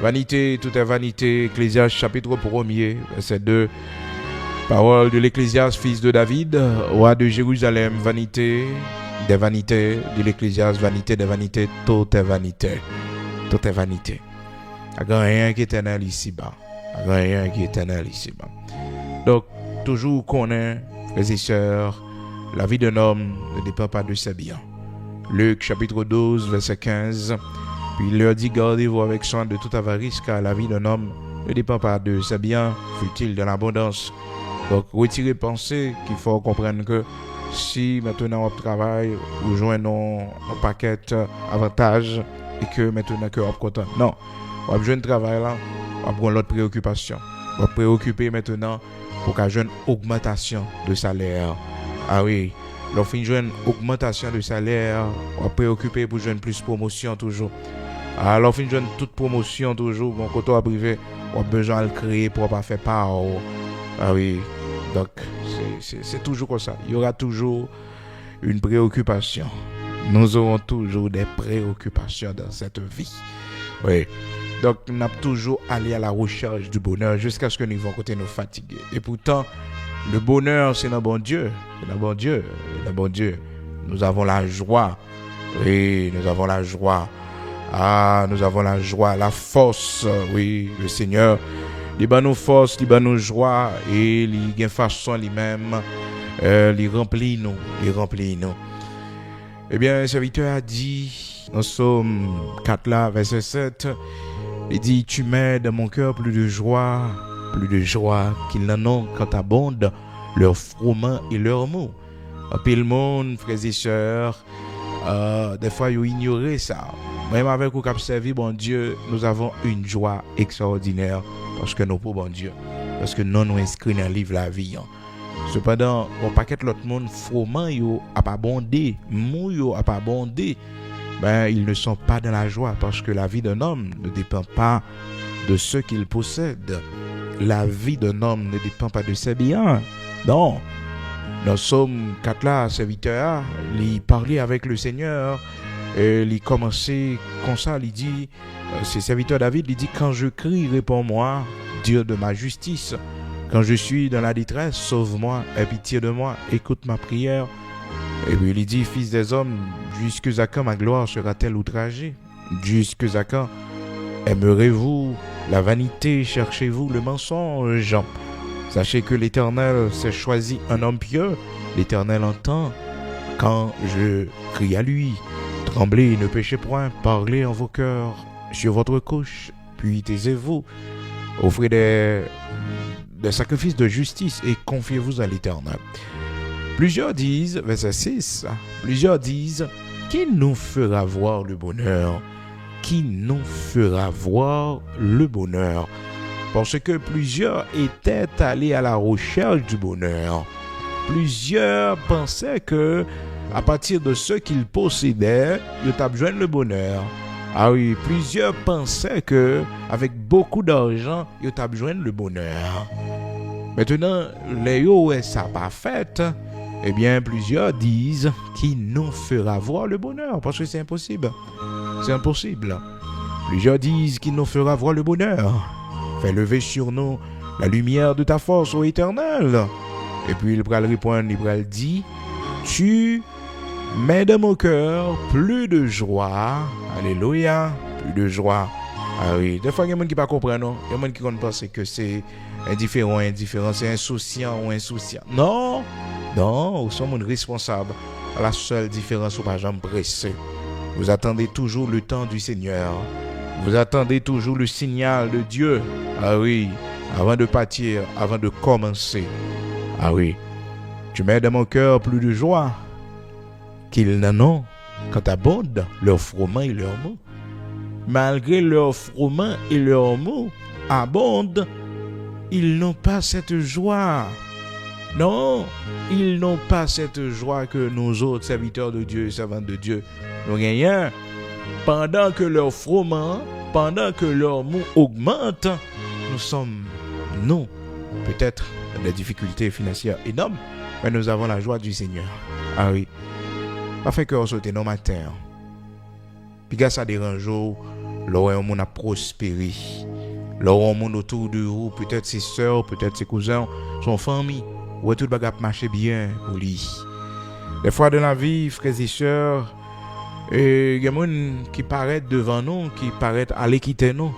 Vanité, tout est vanité. Ecclésiaste chapitre 1er, verset 2. Parole de l'Ecclésiaste, fils de David, roi de Jérusalem. Vanité des vanités de l'Ecclésiaste, vanité des vanités, tout est vanité. Tout est vanité. Il n'y a rien qui est éternel ici-bas. Il n'y a rien qui est éternel ici-bas. Donc, toujours qu'on est, frères et sœurs, la vie d'un homme ne dépend pas de ses biens. Luc chapitre 12, verset 15. Puis il leur dit, gardez-vous avec soin de toute avarice, car la vie d'un homme ne dépend pas de ses biens, fut-il de l'abondance. Donc, retirez pensée qu'il faut comprendre que si maintenant on travaille, ou joignons un paquet avantages, et que maintenant que on est content. Non, on a besoin de travail là, on a l'autre préoccupation. On va préoccuper maintenant pour qu'à une augmentation de salaire. Ah oui, l'offre une augmentation de salaire, on préoccupé pour jouer plus promotion toujours. Alors fin jeune toute promotion toujours bon côté privé, on a besoin de le créer pour pas faire part. Ah oui. Donc c'est toujours comme ça. Il y aura toujours une préoccupation. Nous aurons toujours des préoccupations dans cette vie. Oui. Donc, nous avons toujours allé à la recherche du bonheur jusqu'à ce que nous vont côté nous fatiguer. Et pourtant, le bonheur, c'est dans bon Dieu. C'est dans bon Dieu. C'est dans bon Dieu. Nous avons la joie. Oui, nous avons la joie. Ah, nous avons la joie, la force. Oui, le Seigneur, il bat nos forces, il bat nos joies et il a une façon lui-même. Il remplit nous. Eh bien, le serviteur a dit, dans Somme 4 là, verset 7, il dit, tu mets dans mon cœur plus de joie qu'ils n'en ont quand abondent leurs froment et leurs mots. Un peu le monde, frères et sœurs, des fois, ils ignorent ça. Même avec vous qui observez, bon Dieu, nous avons une joie extraordinaire parce que nous pour bon Dieu, parce que nous inscrits dans le livre de la vie. Cependant, on paquet l'autre monde froment yo a pas bondé, mou yo a pas bondé. Ben ils ne sont pas dans la joie parce que la vie d'un homme ne dépend pas de ce qu'il possède. La vie d'un homme ne dépend pas de ses biens. Non. Dans Somme 4 là, serviteur, il parlait avec le Seigneur. Il commençait comme ça, il dit, c'est serviteur David, il dit, quand je crie, réponds-moi, Dieu de ma justice. Quand je suis dans la détresse, sauve-moi, aie pitié de moi, écoute ma prière. Et puis il dit, fils des hommes, jusque à quand ma gloire sera-t-elle outragée? Jusque à quand aimerez-vous la vanité, cherchez-vous le mensonge? Sachez que l'Éternel s'est choisi un homme pieux, l'Éternel entend quand je crie à lui. Tremblez, ne péchez point, parlez en vos cœurs sur votre couche, puis taisez-vous. Offrez des sacrifices de justice et confiez-vous à l'Éternel. Plusieurs disent, verset 6, plusieurs disent, qui nous fera voir le bonheur? Qui nous fera voir le bonheur? Parce que plusieurs étaient allés à la recherche du bonheur. Plusieurs pensaient que à partir de ce qu'ils possédaient, ils avaient besoin le bonheur. Ah oui, plusieurs pensaient que avec beaucoup d'argent, ils avaient besoin le bonheur. Maintenant, les yo ça pas fait. Eh bien, plusieurs disent qui nous fera voir le bonheur parce que c'est impossible. C'est impossible. Plusieurs disent qu'il nous fera voir le bonheur. Fais lever sur nous la lumière de ta force, ô Éternel. Et puis il va répondre, il va dire, tu mets dans mon cœur plus de joie. Alléluia, plus de joie. Ah oui, des fois il y a des gens qui ne comprennent pas. Il y a des gens qui pensent que c'est indifférent, c'est insouciant ou insouciant. Non, nous sommes responsables. La seule différence, c'est pas jamais pressé. Vous attendez toujours le temps du Seigneur. Vous attendez toujours le signal de Dieu. Ah oui, avant de partir, avant de commencer. Ah oui, tu mets dans mon cœur plus de joie qu'ils n'en ont quand abondent leurs froment et leurs mots. Malgré leurs froment et leurs mots abondent, ils n'ont pas cette joie. Non, ils n'ont pas cette joie que nous autres serviteurs de Dieu et servantes de Dieu nous gagnons. Pendant que leurs froment, pendant que leurs mots augmentent, nous sommes, nous, peut-être dans des difficultés financières énormes, mais nous avons la joie du Seigneur. Ah oui. Pas fait que on saute nos matins. Puis quand ça dérange, l'on monde a prospéré. L'on monde autour de vous, peut-être ses soeurs, peut-être ses cousins, son famille, ou tout le bagage marche bien pour lui. Des fois dans la vie, frères et sœurs, il y a des gens qui paraissent devant nous, qui paraissent aller quitter nous.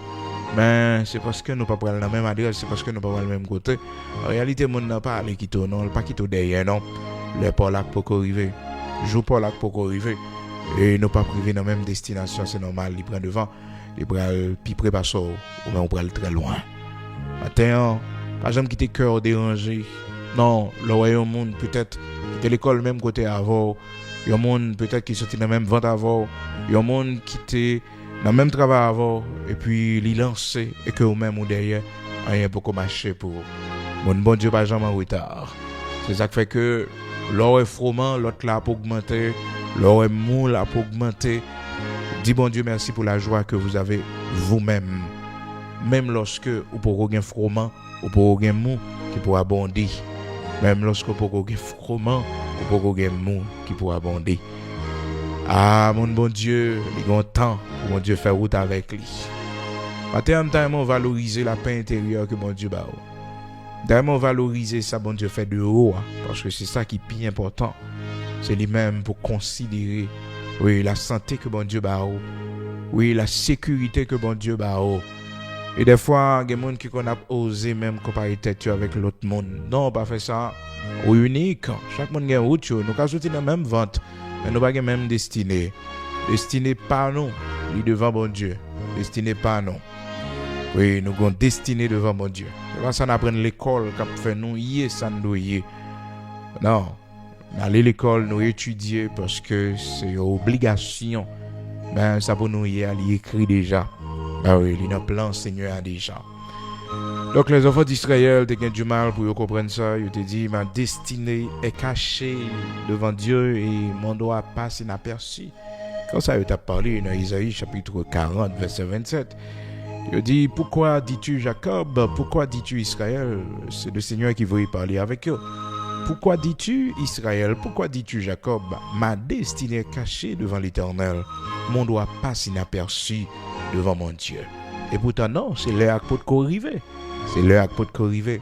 Mais c'est parce que nous ne sommes pas la même adresse, c'est parce que nous ne sommes pas le même côté. En réalité, les gens n'ont pas aller quitter nous, ils ne pas quitter derrière nous. Les pas là pour arriver. Joue pas là pour arriver. Et nous pas priver dans la même destination, c'est normal. Ils prennent devant, ils prennent plus près par ça, ou bien on prend très loin. Maintenant, pas jamais quitter cœur dérangé. Non, le royaume monde peut-être quitter l'école même côté avant. Il y a un monde peut-être qui sortit dans la même vente avant. Il y a un monde qui était dans le même travail avant. Et puis, il lancé et que vous-même ou derrière, rien pour marcher pour vous. Mon bon Dieu pas jamais en retard. C'est ça qui fait que l'or est froment, l'autre là pour augmenter, l'or est mou là pour augmenter. Dis bon Dieu merci pour la joie que vous avez vous-même. Même lorsque vous pouvez froment, vous pouvez mou qui peut abonder. Même lorsque vous pouvez froment, vous pouvez mou qui peut abonder. Ah mon bon Dieu, il y a un temps pour mon Dieu faire route avec lui. Maintenant, valoriser la paix intérieure que mon Dieu a. D'ailleurs, valoriser ça, bon Dieu fait de haut, parce que c'est ça qui est plus important. C'est lui-même pour considérer, oui, la santé que bon Dieu a, oui, la sécurité que bon Dieu a. Et des fois, il y a des gens qui ont osé même comparer tête avec l'autre monde. Non, pas faire ça. Ou unique. Chaque monde a une route. Nous avons sorti dans la même vente, mais nous n'avons pas la même destinée. Destinée pas nous, lui devant bon Dieu. Destinée pas nous. Oui, nous avons destiné devant mon Dieu. C'est pas ça apprendre l'école qui fait nous y ça nous y. Non, aller à l'école nous étudier parce que c'est une obligation. Ben ça pour nous y aller écrit déjà. Ah oui, il y a plein Seigneur déjà. Donc les enfants d'Israël ont du mal pour comprendre ça. Ils te dit ma destinée est cachée devant Dieu et mon doigt passe inaperçu. Quand ça t'a parlé dans Isaïe chapitre 40 verset 27. Il dit, pourquoi dis-tu Jacob? Pourquoi dis-tu Israël? C'est le Seigneur qui veut y parler avec eux. Pourquoi dis-tu Israël? Pourquoi dis-tu Jacob? Ma destinée est cachée devant l'Éternel. Mon doigt passe inaperçu devant mon Dieu. Et pourtant, non, c'est l'heure pour te arriver. C'est l'heure pour te arriver.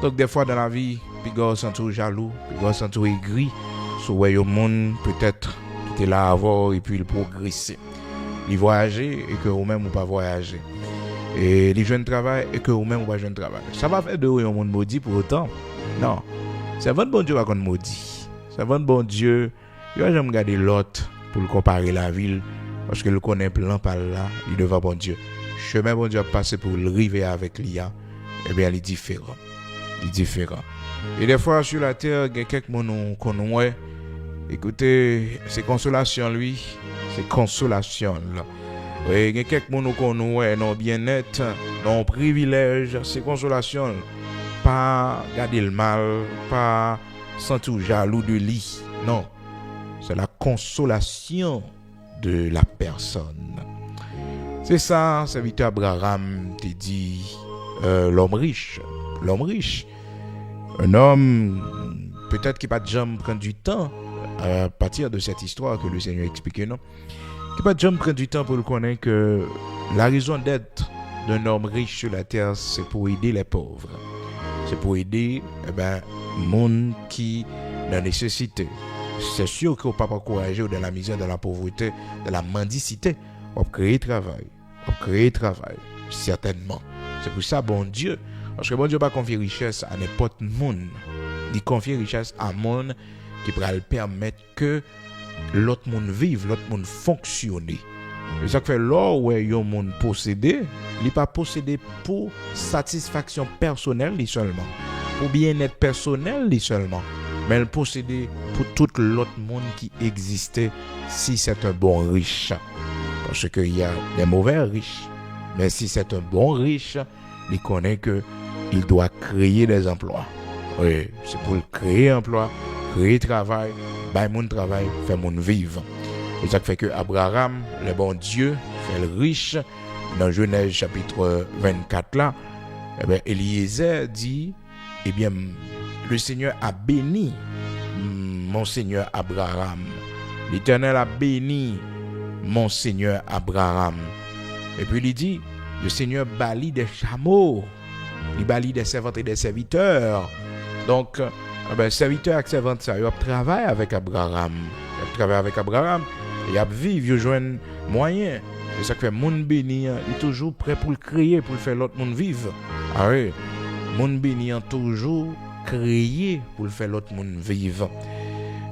Donc, des fois dans la vie, puis gars sont tout jaloux, puis gars sont tout aigris. Sur le monde, peut-être, qui était là avant et puis il progresser. Il voyager et que vous-même, ou pas voyager. Et les jeunes travail et que vous-même ou pas jeunes travail. Ça va faire de vous un monde maudit pour autant. Non. C'est votre bon Dieu qui va maudit. C'est votre bon Dieu. Il va jamais garder l'autre pour le comparer la ville. Parce que le connaît plein par là. Il devant bon Dieu. Chemin bon Dieu a passé pour le river avec l'IA. Eh bien, il est différent. Il est différent. Et des fois, sur la terre, il y a quelques gens qu'on voit. Écoutez, c'est consolation lui. C'est consolation là. Oui, il y a quelques gens qu'on voit, non bien-être, non privilège, c'est consolation. Pas garder le mal, pas sentir jaloux de lui. Non, c'est la consolation de la personne. C'est ça, serviteur Abraham te dit, l'homme riche. L'homme riche. Un homme, peut-être qui n'a pas de jambe prendre du temps, à partir de cette histoire que le Seigneur expliquait, non? Qui pas de jamais prendre du temps pour le connaître que la raison d'être d'un homme riche sur la terre, c'est pour aider les pauvres. C'est pour aider les gens qui sont dans la nécessité. C'est sûr qu'on ne peut pas encourager dans la misère, dans la pauvreté, dans la mendicité. On peut créer travail. On peut créer travail. Certainement. C'est pour ça, bon Dieu. Parce que bon Dieu ne va pas confier richesse à n'importe qui. Il confie richesse à un monde qui pourra le permettre que l'autre monde vive, l'autre monde fonctionne. Et ça fait là où il y a un monde possédé, il n'est pas possédé pour satisfaction personnelle seulement, pour bien-être personnel seulement, mais il possédé pour tout l'autre monde qui existait si c'est un bon riche. Parce qu'il y a des mauvais riches, mais si c'est un bon riche, il connaît qu'il doit créer des emplois. Oui, c'est pour créer emploi, créer travail, ben mon travail, faire mon vivre. Et ça fait que Abraham, le bon Dieu, fait le riche. Dans Genèse chapitre 24 là, eh bien, Eliezer dit, eh bien, le Seigneur a béni mon Seigneur Abraham. L'Éternel a béni mon Seigneur Abraham. Et puis il dit, le Seigneur bâlit des chameaux, il bâlit des servantes et des serviteurs. Donc, serviteur et servante, ça, il travaille avec Abraham. Il travaille avec Abraham. Il a vivre, il joue moyen. Et ça fait mon béni, il est toujours prêt pour le créer, pour le faire l'autre monde vivre. Ah oui, mon béni est toujours créé pour le faire l'autre monde vivre.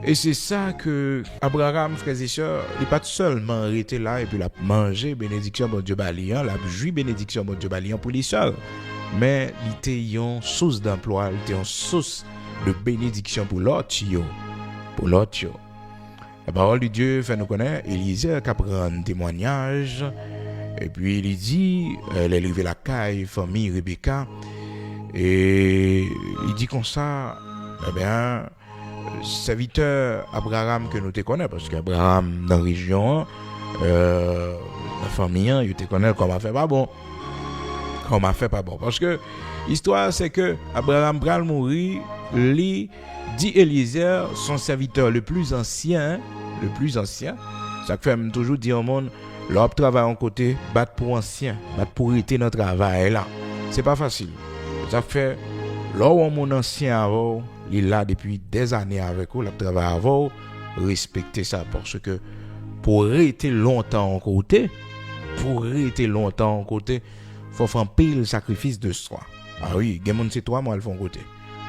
Et c'est ça que Abraham, frères et sœurs, il n'est pas seulement arrêté là et puis il a mangé bénédiction bon Dieu balian, il a joui bénédiction bon Dieu balian pour lui seul. Mais il était une source d'emploi, il était une source de bénédiction pour l'autre. Pour l'autre. La parole de Dieu fait nous connaître, Élisée qui prend un témoignage, et puis il dit, elle est arrivée la caille, famille Rebecca, Et il dit comme ça, eh bien, serviteur Abraham que nous te connaissons, parce qu'Abraham dans la région, la famille, il te connaît comme a fait pas bon. Comme a fait pas bon. Parce que l'histoire, c'est que Abraham pral mourir, lui dit Eliezer, son serviteur le plus ancien, ça fait toujours dire au monde, l'homme travaille en côté, battre pour ancien, battre pour arrêter notre travail là. C'est pas facile. Ça fait, l'homme mon ancien avant, il est là depuis des années avec vous, il travaille avant, respecter ça parce que pour rester longtemps en côté, faut faire un pile sacrifice de soi. Ah oui, il y a des c'est 3 mois le font côté.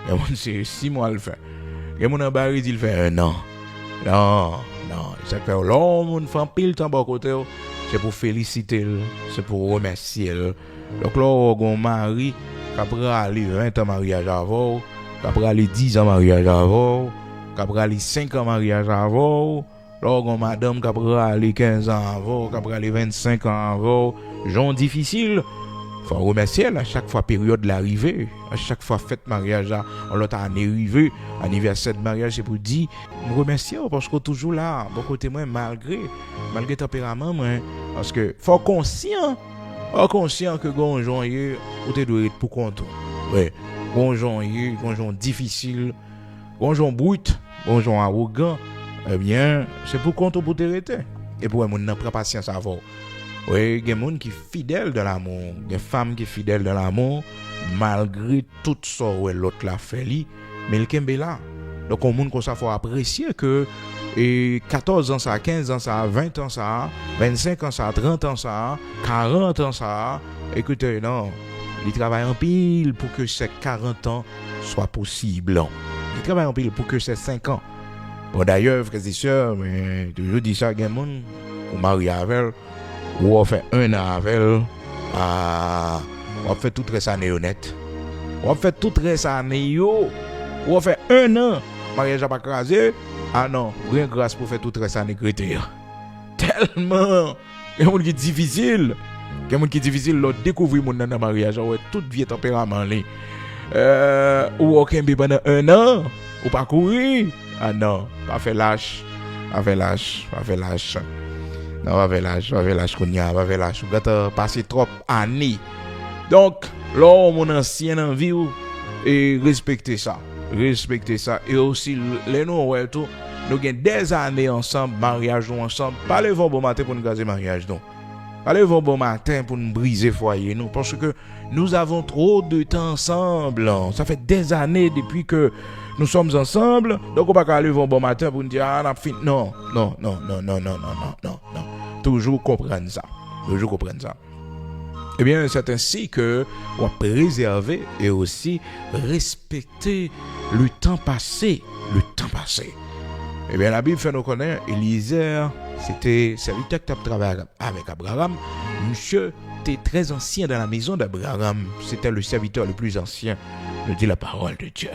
Il y a des c'est 6 mois le fait. Il y a des baril il fait 1 an. Non, ça fait l'homme fait un pile temps bon côté, c'est pour féliciter, c'est pour remercier. Donc là on mari après aller 20 ans mariage avant, après aller 10 ans mariage avant, après aller 5 ans mariage avant. Lorsqu'on madame qui a aller 15 ans avant, qui a aller 25 ans avant, gens difficile. Faut remercier à chaque fois période de l'arrivée, à chaque fois fête mariage, on l'autre année arrivée, anniversaire de mariage, c'est pour dire, me remercier parce que toujours là, bon côté moi malgré tempérament moi, parce que faut conscient que gon joyeux ou te doit être pour compte. Ouais, gon joyeux, gon difficile, gon brut, gon arrogant. Eh bien, c'est pour compte pour te rester. Et pour moun nan prend patience avant. Oui, il y a des gens qui sont fidèles de l'amour, il y a des femmes qui sont fidèles de l'amour, malgré tout ça où l'autre l'a fait, mais le kembe là. Donc, on monde comme ça, faut apprécier que 14 ans ça, 15 ans ça, 20 ans ça, 25 ans ça, 30 ans ça, 40 ans ça. Écoutez, non, il travaille en pile pour que ces 40 ans soient possibles. Il travaille en pile pour que ces 5 ans. Bon, d'ailleurs, frères et sœurs, mais toujours dit ça, il y a des gens qui marient avec, ou on fait 1 an avec, on fait tout 13 années honnête. On fait tout 13 années, ou on fait 1 an, mariage n'a pas crasé. Ah non, rien grâce pour faire tout 13 années chrétien. Tellement, il y a des gens qui sont difficiles. Il y a des gens qui sont difficiles, de découvrir mon dans le mariage, ouais, toute vie tempérament. Ou aucun bébé pendant 1 an, ou pas courir. Ah non, pas fait lâche. Non, pas fait lâche qu'on y a, pas fait lâche. Vous avez passé trop d'années. Donc, là, mon ancien envie, et respectez ça. Et aussi, les nous, ouais, tout, nous avons des années ensemble, mariage ensemble. Pas le bon matin pour nous gazer mariage, non. Pas le bon matin pour nous briser foyer, non. Parce que nous avons trop de temps ensemble. Ça fait des années depuis que nous sommes ensemble, donc on va pas aller bon matin pour nous dire ah on a fini. Non. Toujours comprendre ça. Eh bien, c'est ainsi que on préserver et aussi respecter le temps passé. Eh bien, la Bible fait nous connaître Eliezer, c'était serviteur qui a travaillé avec Abraham. Monsieur était très ancien dans la maison d'Abraham. C'était le serviteur le plus ancien, nous dit la parole de Dieu.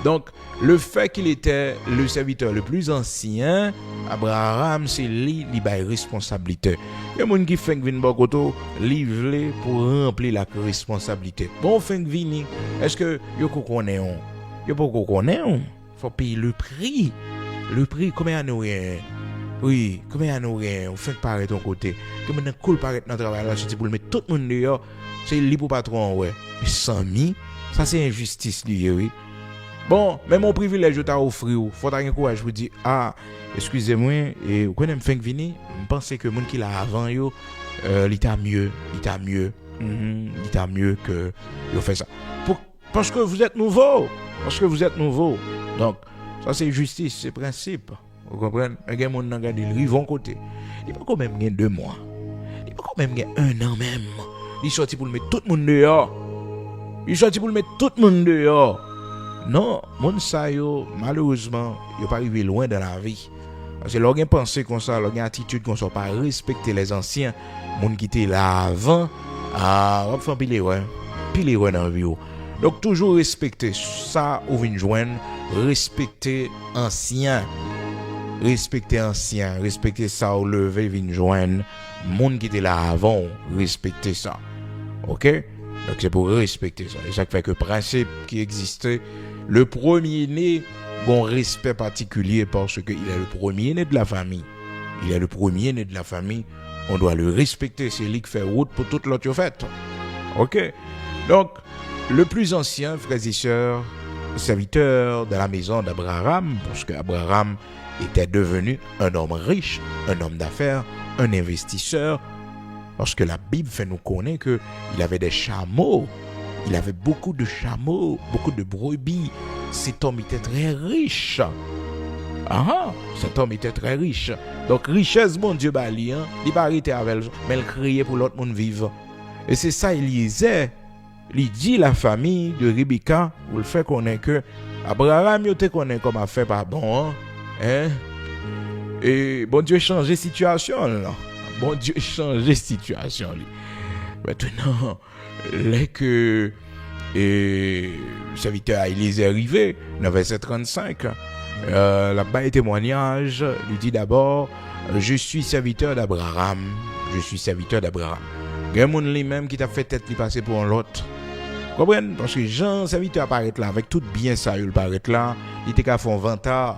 Donc, le fait qu'il était le serviteur le plus ancien, Abraham, c'est lui qui a une responsabilité. Il y a des gens qui font venir beaucoup livrer pour remplir la responsabilité. Bon, font venir, est-ce que vous connaissez? Vous connaissez? Il faut payer le prix. Le prix, combien nous est? Oui, combien nous est? Vous faites paraître ton côté. Comme on a cool paraître dans le travail, là, c'est pour mettre tout le monde dehors. C'est libre pour patron, ouais. Mais 100 000, ça c'est injustice, oui. Bon, mais mon privilège, je t'ai offert. Faut avoir un courage, je vous dis, excusez-moi, et vous connaissez me faire venir, je pense que le monde qui l'a avant, il t'a mieux que vous fait ça. Parce que vous êtes nouveau. Donc, ça c'est justice, c'est principe. Vous comprenez? Il y a des gens qui regardent le vont côté. Il peut quand même gagner 2 mois. Il peut quand même gagner 1 an même. Il sorti pour le mettre tout le monde dehors. Non, mon ça yo malheureusement, il pas arrivé loin dans la vie. Parce que l'organe pensée comme ça, l'organe attitude comme ça, pas respecter les anciens, mon qui était là avant, on va pile ouais dans la vie. Donc toujours respecter ça ou vinn joindre, respecter ancien, respecter ça ou lever vinn joindre, mon qui était là avant, respecter ça. OK? Donc c'est pour respecter ça. Et ça fait que le principe qui existait, le premier-né, bon respect particulier parce qu'il est le premier-né de la famille. Il est le premier-né de la famille. On doit le respecter. C'est lui qui fait route pour toute l'autre fête. Ok? Donc, le plus ancien, frères et sœurs, serviteur de la maison d'Abraham, parce qu'Abraham était devenu un homme riche, un homme d'affaires, un investisseur, parce que la Bible fait nous connaître qu'il avait des chameaux, il avait beaucoup de chameaux, beaucoup de brebis. Cet homme était très riche. Cet homme était très riche. Donc, richesse, mon Dieu, il pas arrêté avec elle, mais il criait pour l'autre monde vivre. Et c'est ça, Élisée, il dit la famille de Rebecca, pour le fait connaître que Abraham, il te connaît comme a fait pas bon, hein? Et bon Dieu change la situation, là. Bon Dieu change la situation, là. Maintenant, dès que le serviteur Élisée est arrivé, dans verset 35, là-bas, un témoignage, lui dit d'abord, je suis serviteur d'Abraham. Je suis serviteur d'Abraham. Il y a un monde lui-même qui t'a fait tête lui passer pour un autre. Vous comprenez? Parce que Jean, serviteur apparaît là, avec tout bien ça, il apparaît là, il était qu'à faire 20 ans.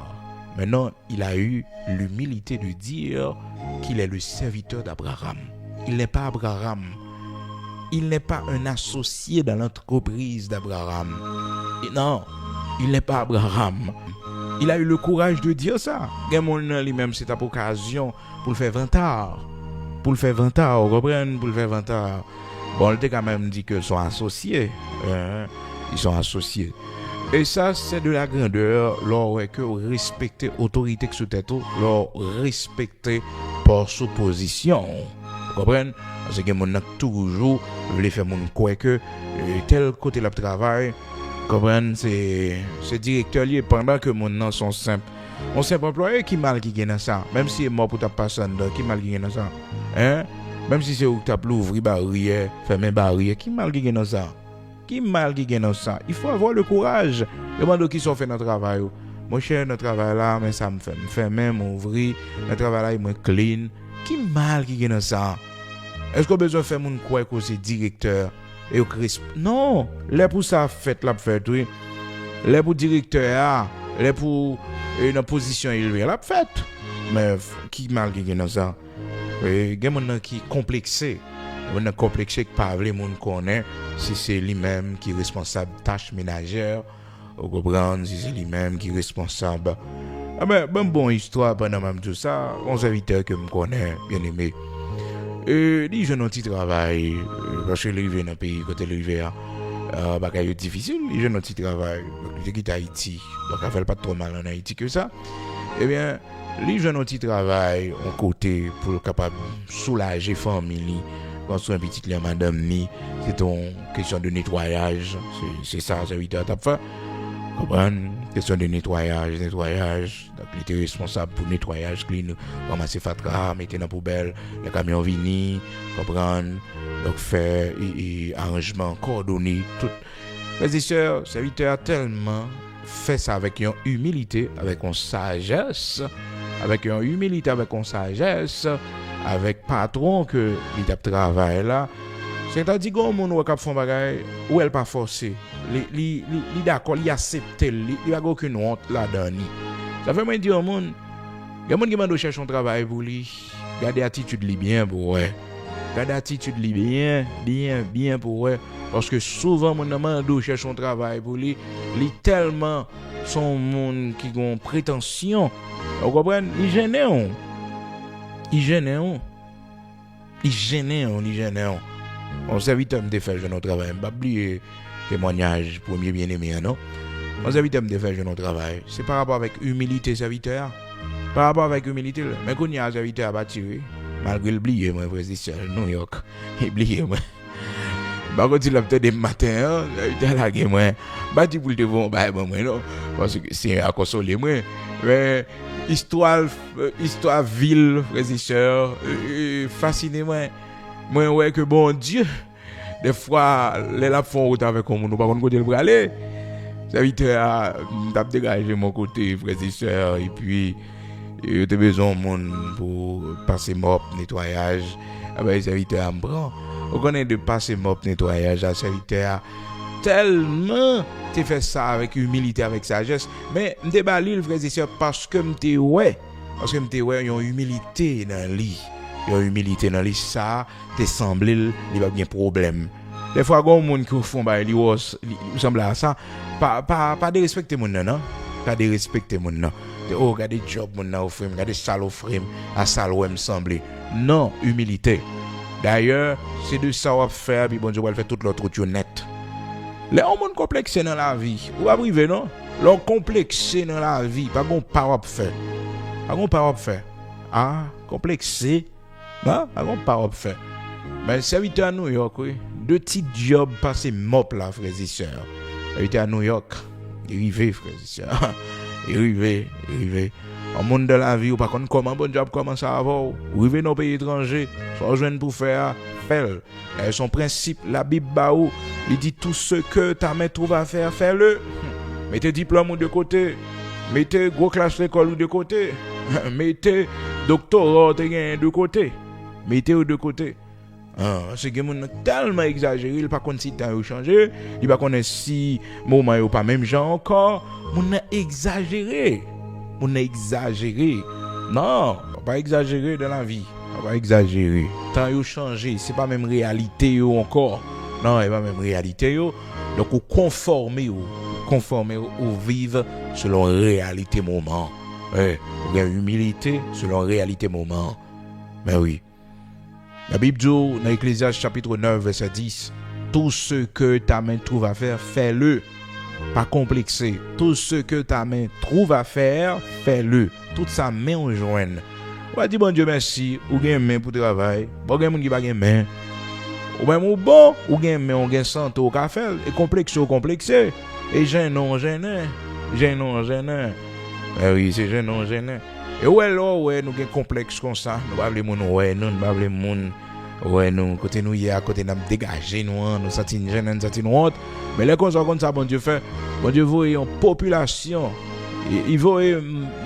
Maintenant, il a eu l'humilité de dire qu'il est le serviteur d'Abraham. Il n'est pas Abraham. Il n'est pas un associé dans l'entreprise d'Abraham. Et non, il n'est pas Abraham. Il a eu le courage de dire ça. Gamon lui-même, c'est une occasion pour le faire 20 ans. Pour le faire 20 ans, vous comprenez? Pour le faire 20 ans. Bon, il a quand même dit qu'ils sont associés. Ils sont associés. Et ça, c'est de la grandeur, lorsque vous respectez l'autorité sous tête, lorsque vous respectez par sous position. Vous comprenez? Parce que mon a toujours voulu faire mon quoi que tel côté le travail. Vous comprenez? C'est directeur lié pendant que mon nom sont simples. On simple employé qui mal qui gagne ça. Même si est mort pour ta personne, qui mal qui gagne ça. Hein? Même si c'est où tu as ouvert barrière, fermer barrière, qui mal qui gagne ça. Qui mal qui gagne ça. Il faut avoir le courage. Demande qui sont fait notre travail. Mon cher, notre travail là, mais ça me fait même ouvrir. Notre travail là, il me clean. Qui mal qui gagne ça. Est-ce qu'on a besoin de faire mon quoi que c'est directeur et au crisp? Non, les pour ça fait la fête, oui. Les pour directeur, les pour une position élevée, la fête. Mais qui mal qui gagne ça? Il y a des gens qui sont complexés. Il y a des complexés qui parlent, les gens connaissent. Si c'est lui-même qui est responsable de tâches ménagères, vous comprenez, si c'est lui-même qui est responsable. Ah ben, bonne histoire pendant même tout ça. On serviteur que je connais, bien aimé. Les jeunes ont un petit travail, parce que l'arrivée dans le pays, côté l'arrivée, c'est difficile, les jeunes ont un petit travail. Ils quittent Haïti, donc ça fait pas trop mal en Haïti que ça. Eh bien, les jeunes ont un petit travail, en côté, pour être capable de soulager la famille. Construire un petit lien, madame, c'est une question de nettoyage. C'est ça, c'est vite à faire. Comprendre? Question de nettoyage. Donc, il était responsable pour le nettoyage, clean, ramasser fatra, mettre dans la poubelle, les camions venus, comprendre? Donc, faire arrangement, coordonner, tout. Mes et sœurs, serviteur tellement fait ça avec une humilité, avec une sagesse, avec patron que il travaille là. C'est-à-dire qu'on moun qui font bagay ou elle pas forcé. Li d'accord, li accepter, il a aucune honte là-dedans. Ça fait moi dire au monde, il y a monde qui m'a chercher un travail pour lui. Garder attitude li bien pour ouais. Garder attitude li bien pour ouais parce que souvent mon demande cherche un travail pour lui, li tellement son monde qui ont prétention. Vous comprenez? Il gêne. On serviteur me faire jeune au travail. Pas oublier témoignage premier bien-aimé non. On serviteur me faire jeune au travail. C'est par rapport avec humilité serviteur. Par rapport avec humilité, mais quand il y a un serviteur à battre malgré l'oublier moi président New York, oublier moi. Par contre il a peut-être des matins, il a la game moi. Bati pour le devant bah moi non parce que c'est à consoler moi. Mais histoire ville frères et sœurs fasciné moi ouais que bon Dieu des fois les la font route avec on nous pas contre côté le aller ça vite à tape dégager mon côté frères et sœurs et puis il a besoin monde pour passer mop nettoyage ah ben ça vite à me prendre On connaît de passer mop nettoyage à serviteur. Tellement tu fais ça avec humilité, avec sagesse. Mais m'te balil frères et sœurs parce que m'te ouais. Parce que m'te ouais, yon humilité dans lui. Yon humilité dans lui ça, t'es semblé il va bien problème. Des fois gon monde qui font ba li semble à ça, pas de respecter mon non. Pas de respecter mon non. Oh, regardez job mon nan offre, regardez sale offre, à sale ouais me semble. Non, humilité. D'ailleurs, c'est de ça on faire puis bon Dieu va faire toute l'autre route net. Les hommes complexés dans la vie, ou pas privé non? L'homme complexé dans la vie, pas gon pas faire. Pas gon pas faire. Ah, complexé. Non, pas gon pas faire. Mais serviteur à New York, oui, deux petits jobs passés mop là frères et sœurs. Serviteur à New York, arrivé frères et sœurs. Arrivé. En monde de la vie, ou pas contre comment bon job commence à avoir. Arrivé dans pays étrangers, soit jeune pour faire. Son principe, la Bible baou, il dit tout ce que ta main trouve à faire, fais-le. Mettez diplôme de côté, mettez gros classe d'école de côté, mettez doctorat de côté, mettez de côté. C'est que mon tellement exagéré, il pas connaît si temps changé, il pas connaît si moment ou pas même genre encore, mon a exagéré. Non, pas exagérer dans la vie. Pas exagérer. Tant yo changé, c'est pas même réalité yo encore. Non, c'est pas même réalité yo. Donc ou conformer ou vivre selon réalité moment. Ou bien humilité selon réalité moment. Mais oui. La Bible dit dans Ecclésiaste chapitre 9 verset 10, tout ce que ta main trouve à faire, fais-le. Pas complexé. Tout ce que ta main trouve à faire, fais-le. Toute sa main on joigne. On va dire bon Dieu merci, ou gen main pour travail. Bon gen moun ki pa gen main. Ou même ou bon, ou gen main, ou gen santé au ka faire et complexé. Et gênant. Eh oui, c'est gênant. Et ouais nous gen complexe comme ça, nous pas vle moun nous pas vle moun nous côté nous hier côté n'a dégager nous senti gênant senti nous honte. Mais les comme ça bon Dieu fait, bon Dieu voit une population, il voit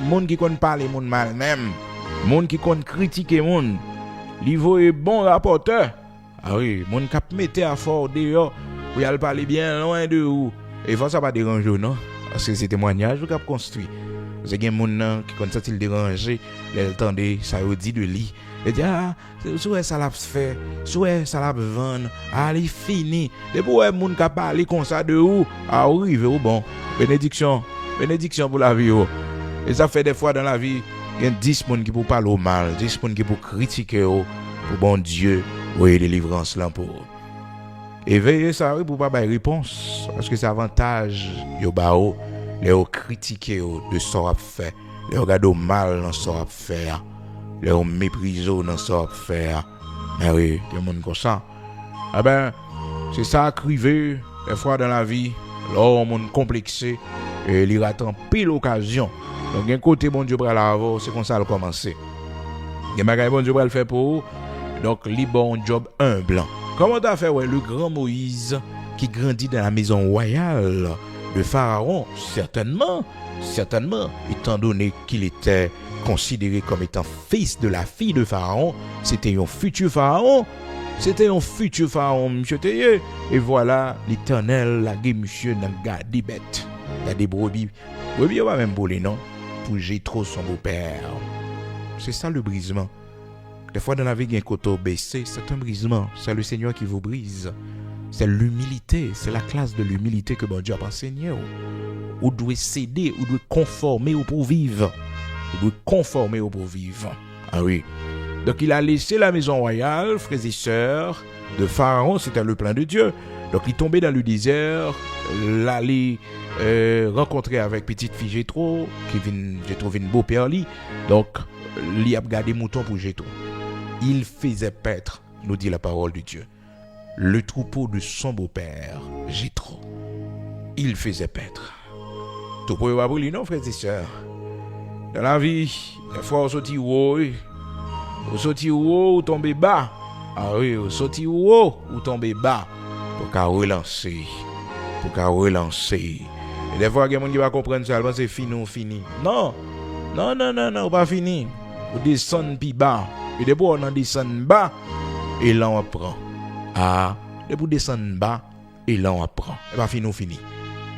monde qui connaît parler monde mal même. Moun qui compte critiquer moun, li voye bon rapporteur. Ah oui, moun k'ap mette à fort dehors, ou y a parler bien loin de ou. Et faut ça pas déranger non, parce que c'est témoignage ou k'ap construit. C'est gen moun qui compte ça il déranger, l'entendait ça yo dit de lui. Il dit souhait ça l'a fait, souhait ça l'a vendre, il fini. Depuis ouais moun k'ap parler comme ça de ou, arrive ou bon. Bénédiction pour la vie. Et ça fait des fois dans la vie il y a 10 personnes qui pour parler au mal, 10 personnes qui pour critiquer pour bon Dieu, oui, délivrance là pour. Et veillez ça pour pas bailler réponse parce que c'est avantage yo ba o, les critiquer de ça à faire, les regarder au mal dans ça à faire, les mépriser dans ça à faire. Mais oui, il y a des gens comme ça. Ah ben, c'est ça arrivé des fois dans la vie, l'homme monde complexé et il attend pile occasion. Donc, un côté, bon Dieu, pour l'avoir, c'est comme ça le commencer. Il y a bon Dieu, pour le faire pour. Donc, il bon job humble. Comment t'as fait, ouais, le grand Moïse qui grandit dans la maison royale de Pharaon? Certainement, étant donné qu'il était considéré comme étant fils de la fille de Pharaon, c'était un futur Pharaon, monsieur Théier. Et voilà, l'Éternel, la gué, monsieur, n'a gardé bête. Il y a des brebis, on va même bouler, non? Pour Jétro son beau-père. C'est ça le brisement. Des fois dans la vie, il y a un coteau baissé, c'est un brisement. C'est le Seigneur qui vous brise. C'est l'humilité, c'est la classe de l'humilité que bon Dieu a enseigné. Ou doit céder, ou doit conformer pour vivre. Ah oui. Donc il a laissé la maison royale, frères et sœurs, de Pharaon, c'était le plan de Dieu. Donc il tombait dans le désert, l'aller rencontrer avec petite fille Jétro, Jétro vient beau père li. Donc il a gardé mouton pour Jétro. Il faisait paître, nous dit la parole de Dieu, le troupeau de son beau-père Jétro. Il faisait paître. Tout pour pas brûler, non, frères et sœurs. Dans la vie, des fois on sortit haut, ou tomber bas. Ah oui, on sortit haut ou tomber bas pour qu'à relancer. Et des fois, il y a des gens qui va comprendre ça, c'est fini. Non, pas fini. On descend plus bas. Et des fois, on descend bas, et là on prend. Ah, de pour descendre bas, élan apprend. Et pas fini.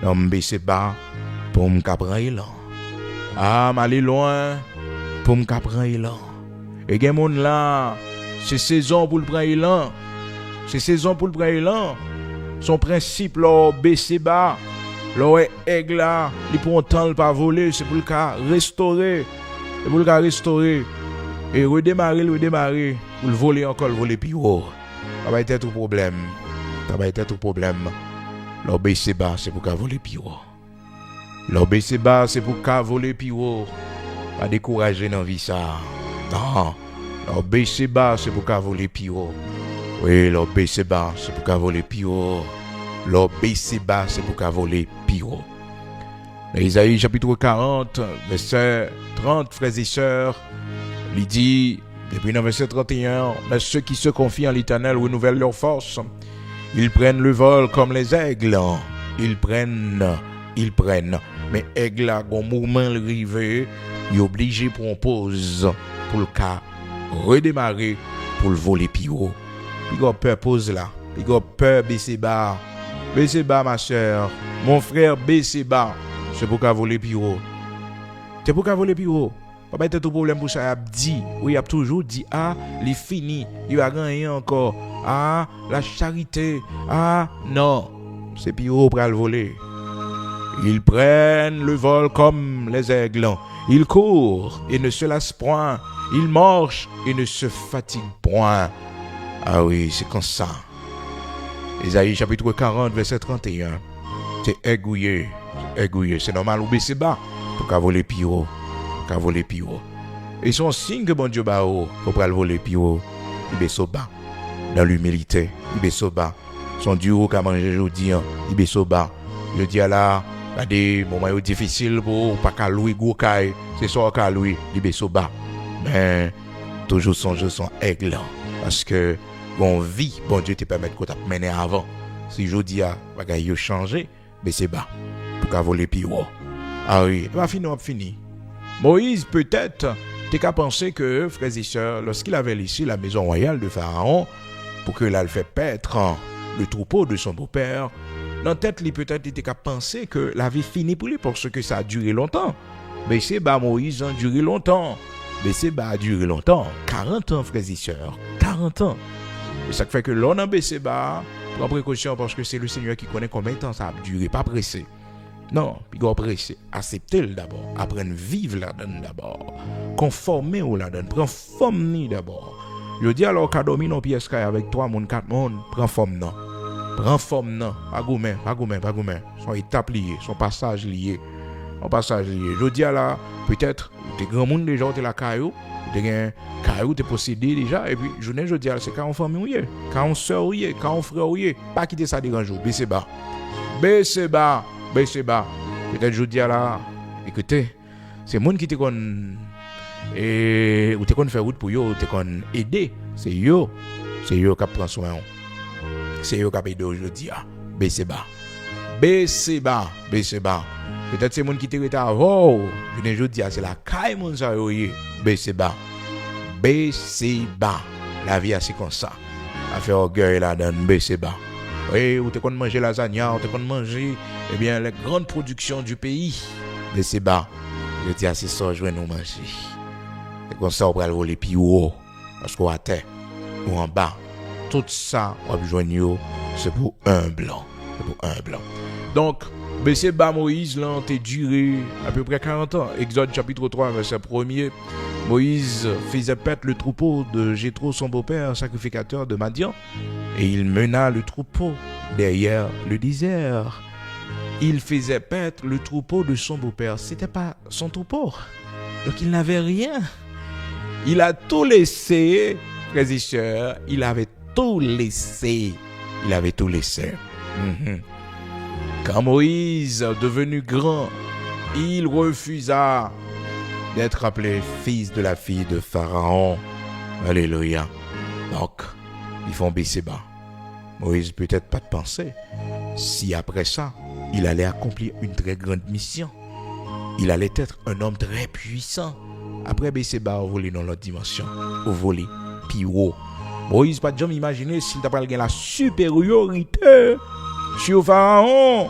Non, baisser bas pour me prendre élan. Ah, m'aller loin pour me prendre élan. Et gen moun là, c'est saison pour le prendre élan. C'est saison pour le prendre élan. Son principe là, baisser bas. Là, aigle là, il prend temps pas voler, c'est pour le cas restaurer. C'est pour le cas restaurer. Et redémarrer, pour le voler encore, le voler plus haut. Ça va être tout problème. L'obéissé bas, c'est pour qu'à voler plus haut. L'obéissé bas, c'est pour qu'à voler plus haut. Pas décourager dans la vie ça. Non. L'obéissé bas, c'est pour qu'à voler plus haut. Oui, l'obéissé bas, c'est pour qu'à voler plus haut. L'obéissé bas, c'est pour qu'à voler plus haut. Isaïe chapitre 40, verset 30, frères et sœurs, il dit, depuis le verset 31, mais ceux qui se confient en l'Éternel renouvellent leur force. Ils prennent le vol comme les aigles. Ils prennent. Mais aigle a un mouvement rivé, il est obligé pour une pause, pour le cas redémarrer, pour le voler plus haut. Il a peur pause là. Il a peur baisser bas. Baisser bas ma soeur. Mon frère baisser bas. C'est pour qu'à voler plus haut. C'est pour qu'à voler plus haut. Pas être tout problème pour ça. Il a dit, oui, il a toujours dit, ah, il fini, il va gagner encore. Ah, la charité. Ah, non. C'est plus haut pour le voler. Ils prennent le vol comme les aigles. Ils courent et ne se lassent point. Ils marchent et ne se fatiguent point. Ah oui, c'est comme ça. Isaïe chapitre 40, verset 31. C'est aiguillé. C'est normal ou baisser bas pour qu'à voler plus haut. Et son signe que bon Dieu ba haut pour le voler plus haut. Il baisse bas. Dans l'humilité, il baisse bas. Son Dieu qu'a mangé aujourd'hui, il baisse bas. Je dis à la, des moments difficiles pour pas qu'à louer gros caille. C'est ça qu'à louer, il baisse bas. Mais toujours son aigle. Parce que bon vie, bon Dieu te permet de mener avant. Si je dis à bagaille changer, baisse bas. Pour qu'à voler plus haut. Ah oui, va fini. Moïse, peut-être, t'es qu'à penser que, frères et sœurs, lorsqu'il avait laissé la maison royale de Pharaon, pour que là, le fait paître le troupeau de son beau-père, dans tête, il peut-être était qu'à penser que la vie finit pour lui, parce que ça a duré longtemps. Mais c'est bas Moïse a duré longtemps. 40 ans, frères et sœurs. 40 ans. Et ça fait que l'on a baissé bas, prends précaution, parce que c'est le Seigneur qui connaît combien de temps ça a duré, pas pressé. Non, puis il pressé, acceptez-le d'abord, apprendre à vivre là-dedans d'abord, conformer ou là-dedans, prends forme d'abord. Je dis alors qu'à dormir dans pièce avec 3 moun, 4 moun, prends forme non, pas gourmet, son étape liée, son passage lié. Je dis alors, peut-être, des grands moun déjà, t'es la caillou, des caillou, t'es possédé déjà, et puis, je dis alors, c'est quand on famille, quand on sœur, quand on frère, pas quitter ça des grands jours, baissez bas. Peut-être je dis à la, écoutez, c'est monde qui te connaît et ou te connaît faire route pour yo, te connaît aider, c'est yo qui prend soin. C'est yo qui aide aujourd'hui à baisser bas. Peut-être c'est monde qui te retard avant, je dis c'est la caille mon ça yo, baisser bas. La vie c'est comme ça. A faire orgueil là dans baisser bas. Oui, ou te connaît manger lasagna, ou te connaît manger les grandes productions du pays. Mais c'est bas. Je dis à ces soeurs, je vais nous manger. C'est comme ça, on va le voler plus haut. Parce qu'on a terre ou en bas. Tout ça, on va joindre, c'est pour un blanc. Donc, c'est bas Moïse, là, t'es duré à peu près 40 ans. Exode chapitre 3, verset 1er. Moïse faisait paître le troupeau de Jéthro, son beau-père, sacrificateur de Madian. Et il mena le troupeau derrière le désert. Il faisait paître le troupeau de son beau-père. C'était pas son troupeau. Donc il n'avait rien. Il a tout laissé, frères et sœurs. Il avait tout laissé. Quand Moïse, devenu grand, il refusa d'être appelé fils de la fille de Pharaon. Alléluia. Donc, ils font baisser bas. Moïse peut-être pas de penser si après ça, il allait accomplir une très grande mission. Il allait être un homme très puissant. Après baisser bas, on volait dans l'autre dimension. On volait plus haut. Moïse pas jamais imaginer s'il t'a pas la supériorité sur Pharaon,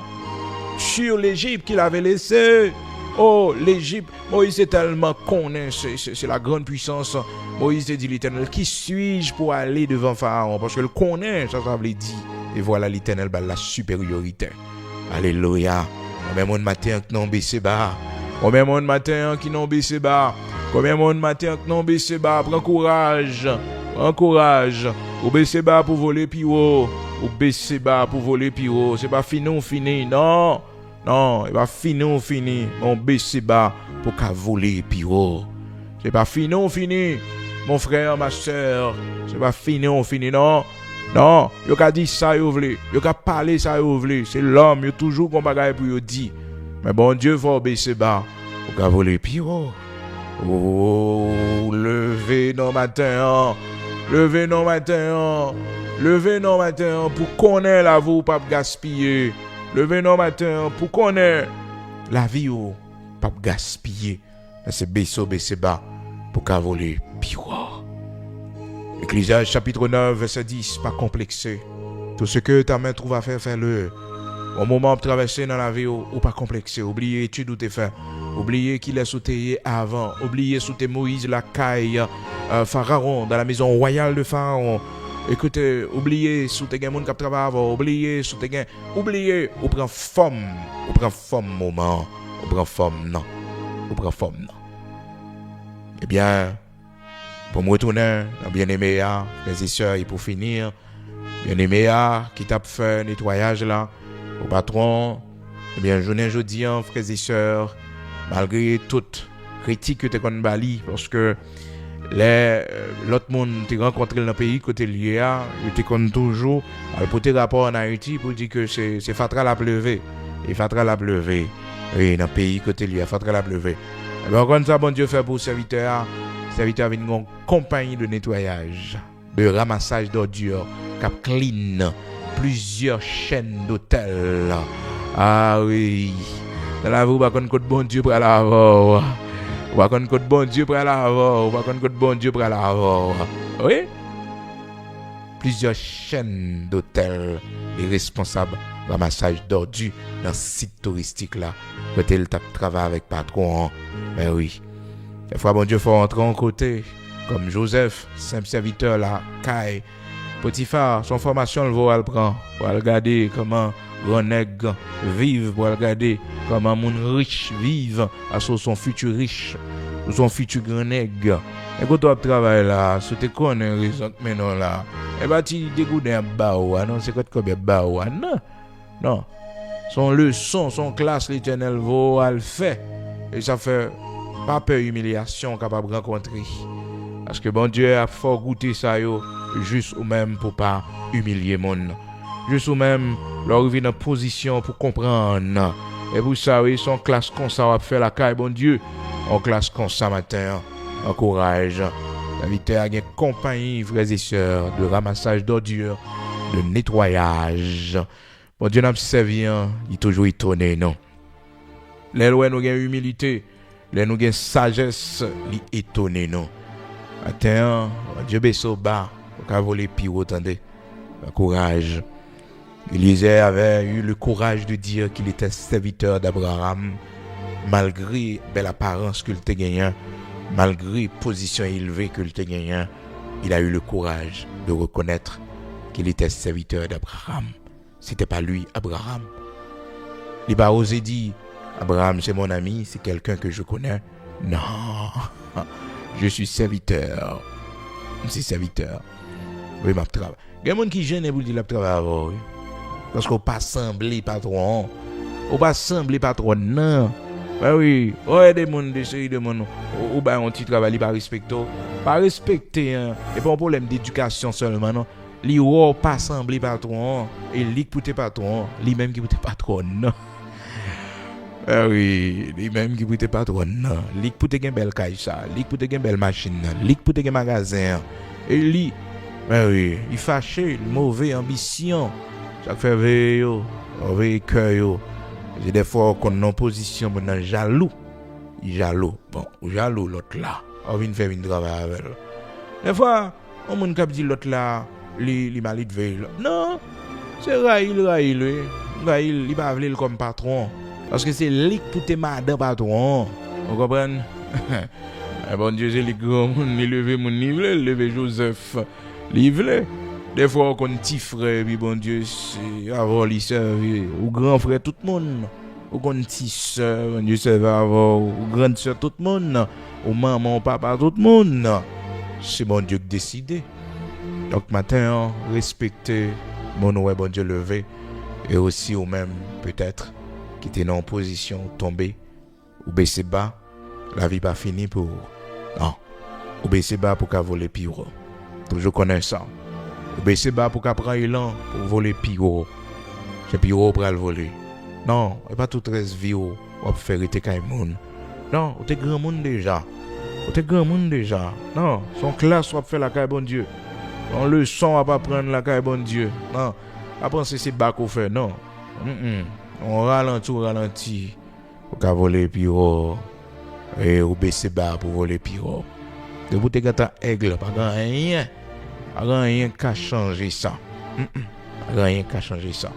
sur l'Égypte qu'il avait laissé. Oh, l'Égypte, Moïse est tellement connaît, c'est la grande puissance. Moïse dit l'Éternel, qui suis-je pour aller devant Pharaon? Parce que le connaît, ça veut dire. Et voilà l'Éternel, la supériorité. Alléluia. Combien de matin qui n'ont baissé bas? Combien de matin qui n'ont baissé bas? Combien de matin qui n'ont baissé bas? Prends courage. Prends courage. Ou baissez bas pour voler plus haut. Ou baissez bas pour voler plus haut. C'est pas fini ou fini. Non. Non, c'est pas fini ou fini. Mon baissez bas pour qu'à voler plus haut. C'est pas fini ou fini. Mon frère, ma soeur. C'est pas fini ou fini. Non. Non, yo ka dit ça yo vle, yo ka parler ça yo vle, c'est l'homme yo toujours qu'on bagaille pour yo dit. Mais bon Dieu faut baisser bas, pour ka voler puis oh. Oh, levez nos matins. Levez nos matins. Levez nos matins pour connaître la vie pas gaspiller. Levez nos matins pour connaître la vie pas gaspiller. C'est baisser bas pour ka voler puis oh. Ecclésiaste chapitre 9, verset 10, pas complexé. Tout ce que ta main trouve à faire, fais-le. Au moment de traverser dans la vie, ou pas complexé. Oubliez étude où t'es fait. Oubliez qu'il est sous tes avant. Oubliez sous tes Moïse, la caille, Pharaon, dans la maison royale de Pharaon. Écoutez, oubliez sous tes gens qui travaillent avant. Oubliez sous tes gens. Oubliez, ou prend forme. Ou prend forme moment. Ou prend forme non. Ou prend forme non. Eh bien, pour me retourner, bien-aimé, mes et sœurs, et pour finir, bien-aimé, qui t'a fait nettoyage là, au patron, eh bien, jeudi, frères et sœurs, malgré toute critique que tu as bali, parce que l'autre monde tu rencontré dans le pays côté lié, tu connais toujours, pour tes rapports en Haïti, pour dire que c'est Fatra la pleuvé, et Fatra la pleuvé, oui, dans le pays côté lié, Fatra la pleuvé. Eh bien, encore ça, bon Dieu fait pour serviteur. Serviteur avec une compagnie de nettoyage, de ramassage d'ordures, cap clean, plusieurs chaînes d'hôtels. Ah oui, dans la vie, on va connaître bon Dieu pour la voir. On va connaître bon Dieu pour la voir. On va connaître bon Dieu pour la voir. Oui, plusieurs chaînes d'hôtels, les responsables ramassage d'ordures dans ce site touristique là. Côté le travail avec patron, mais oui. Des fois, bon Dieu, faut rentrer en côté, comme Joseph, simple serviteur là, Kai, Potiphar, son formation, le va le prendre, pour regarder comment Roneg vive, pour regarder comment mon riche vive, à son futur riche, son futur grand nègre. Et quand tu travailles là, si tu connais raison maintenant là, et bah tu dégoûtes un baoua, non, c'est quoi combien baoua, non, non. Son leçon, son classe, l'Éternel va le faire, et ça fait pas peur humiliation capable de rencontrer. Parce que bon Dieu a fort goûté ça yo, juste ou même pour pas humilier mon. Juste ou même leur arriver dans position pour comprendre. Et vous savez, son classe comme ça va faire la caille bon Dieu. En classe comme ça matin, encourage. L'invité à une compagnie, frères et sœurs, de ramassage d'ordures, de nettoyage. Bon Dieu n'a servi, il est toujours étonné, non. Les lois nous gagnent humilité. Les nous gagnons sagesse, li étonné non. Attends, Dieu beso bas, pour voler pire attendez. Courage. Élisée avait eu le courage de dire qu'il était serviteur d'Abraham, malgré belle apparence qu'il te gagnait, malgré position élevée qu'il te gagnait, il a eu le courage de reconnaître qu'il était serviteur d'Abraham. C'était pas lui, Abraham. Il n'a pas osé dire Abraham, c'est mon ami, c'est quelqu'un que je connais. Non, je suis serviteur. C'est serviteur. Oui, ma travail. Il y a des gens qui gênent pour dire le travail. Parce qu'on pas semblé patron. On pas semblé patron, non. Ben oui, il y a des gens, des séries de gens. Ou bien on petit travail, pas respecté. Pas respecté, hein. Et pas un problème d'éducation seulement, non. Li ou pas semblé patron. Et li qui peut patron. Li même qui peut patron, non. Ah oui, lui-même qui peut patron, lui qui peut une belle caille ça, lui qui peut une belle machine, lui qui peut un magasin. Et lui, ah oui, il fâché, mauvais ambition. Ça fait veille, mauvais cœur. J'ai des fois qu'on est en position, on jaloux. Il jaloux. Bon, jaloux l'autre là. On vient faire une travail avec elle. Des fois, On moun k'ap dit l'autre là, li mal élevé. Non, c'est Raïl, il pas vle comme patron parce que c'est lui qui te madame patron. Vous comprenez? Bon Dieu, c'est les grands moun, il levé mon niveau, levé Joseph, livre. Des fois on compte petit frère, puis bon Dieu, c'est avant lui servir ou grand frère tout le monde. Ou compte petit sœur, bon Dieu servir avant ou grande sœur tout le monde, ou maman, papa tout le monde. C'est bon Dieu qui décide. Donc matin, respectez mon ouais bon Dieu levé et aussi ou même peut-être qui était en position tomber ou baisser bas, la vie pas finie pour non. Ou baisser bas pour qu'à voler pire. Toujours connaît ça. Ou baisser bas pour qu'à prendre l'élan pour voler pire. C'est pire pour le voler. Non, et pas tout reste vie ou faire été kay moun. Non, ou t'es grand monde déjà. Ou t'es grand monde déjà. Non, son classe ou faire la kay bon Dieu. On leçon à pas prendre la kay bon Dieu. Non, à penser c'est bas qu'on fait non. On ralentit pour qu'à voler pire. Et ou baisser bas pour voler pire. De vous t'es aigle pas rien. Rien qu'à changer ça. Rien qu'à changer ça.